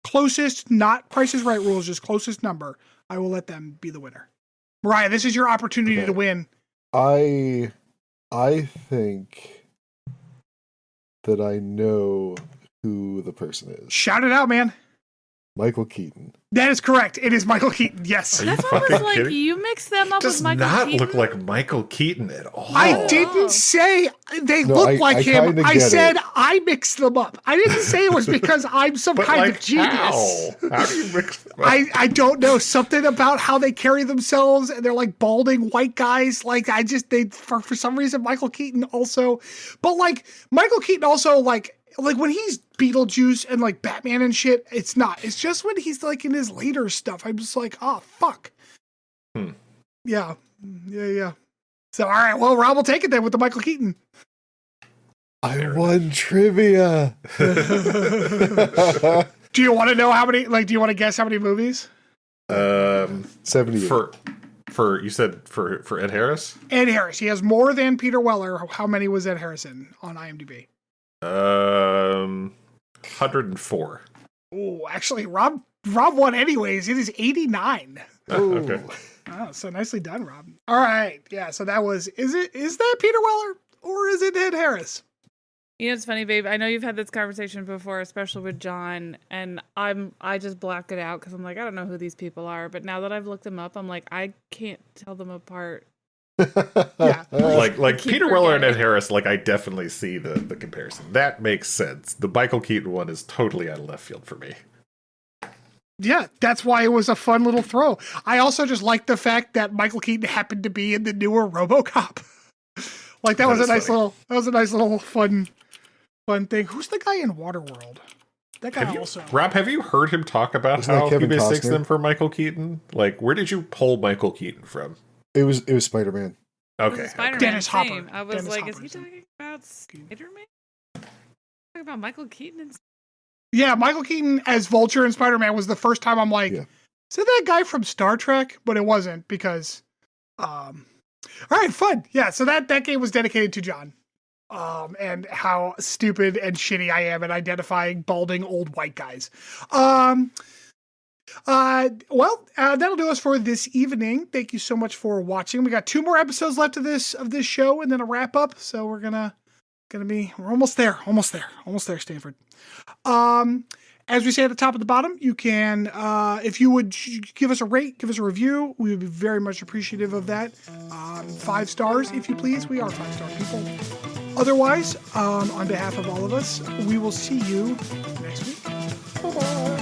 [SPEAKER 3] closest, not Price is Right rules, just closest number, I will let them be the winner. Mariah, this is your opportunity to win.
[SPEAKER 2] I think that I know who the person is.
[SPEAKER 3] Shout it out, man.
[SPEAKER 2] Michael Keaton.
[SPEAKER 3] That is correct. It is Michael Keaton. Yes.
[SPEAKER 4] That's what I was like. Kidding? You mix them up with Michael Keaton.
[SPEAKER 1] Does not look like Michael Keaton at all.
[SPEAKER 3] I didn't say they look like him. I said I mixed them up. I didn't say it was because I'm some kind of genius.
[SPEAKER 1] How do you mix them up?
[SPEAKER 3] I don't know. Something about how they carry themselves, and they're like balding white guys. Like for some reason Michael Keaton also, but like Michael Keaton also like when he's Beetlejuice and like Batman and shit, it's not. It's just when he's like in his later stuff, I'm just like, oh fuck. Yeah. So all right, well, Rob will take it then with the Michael Keaton.
[SPEAKER 2] I won trivia.
[SPEAKER 3] Do you want to know how many? Like, do you want to guess how many movies?
[SPEAKER 2] 70.
[SPEAKER 1] For you said for Ed Harris.
[SPEAKER 3] Ed Harris, he has more than Peter Weller. How many was Ed Harris in on IMDb?
[SPEAKER 1] 104.
[SPEAKER 3] Oh, actually, Rob won anyways. It is 89.
[SPEAKER 1] Okay.
[SPEAKER 3] Oh, so nicely done, Rob. All right. Yeah, so that was, is that Peter Weller or is it Ed Harris?
[SPEAKER 4] You know, it's funny, babe. I know you've had this conversation before, especially with John, and I just black it out because I'm like, I don't know who these people are. But now that I've looked them up, I'm like, I can't tell them apart.
[SPEAKER 3] Yeah.
[SPEAKER 1] Like Peter Weller and Ed Harris, like I definitely see the comparison. That makes sense. The Michael Keaton one is totally out of left field for me.
[SPEAKER 3] Yeah, that's why it was a fun little throw. I also just like the fact that Michael Keaton happened to be in the newer RoboCop. Like that was a nice little fun thing. Who's the guy in Waterworld? That guy
[SPEAKER 1] Rob, have you heard him talk about how he mistakes them for Michael Keaton? Like, where did you pull Michael Keaton from?
[SPEAKER 2] It was Spider-Man.
[SPEAKER 1] Okay.
[SPEAKER 4] Spider-Man.
[SPEAKER 3] Dennis
[SPEAKER 4] Hopper.
[SPEAKER 3] Hopper.
[SPEAKER 4] I was
[SPEAKER 3] Dennis
[SPEAKER 4] like,
[SPEAKER 3] Hopper,
[SPEAKER 4] is he talking about Spider-Man? Talking about Michael Keaton and
[SPEAKER 3] Yeah, Michael Keaton as Vulture in Spider-Man was the first time I'm like, is that guy from Star Trek? But it wasn't because, all right, fun. Yeah, so that game was dedicated to John, and how stupid and shitty I am at identifying balding old white guys. That'll do us for this evening. Thank you so much for watching. We got 2 more episodes left of this show, and then a wrap up. So we're we're almost there, Stanford. As we say at the top of the bottom, you can, if you would give us a rate, give us a review, we would be very much appreciative of that. 5 stars, if you please. We are 5-star people. Otherwise, on behalf of all of us, we will see you next week. Bye-bye.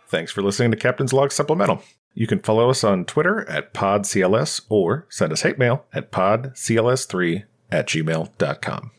[SPEAKER 1] Thanks for listening to Captain's Log Supplemental. You can follow us on Twitter at PodCLS or send us hate mail at podcls3@gmail.com.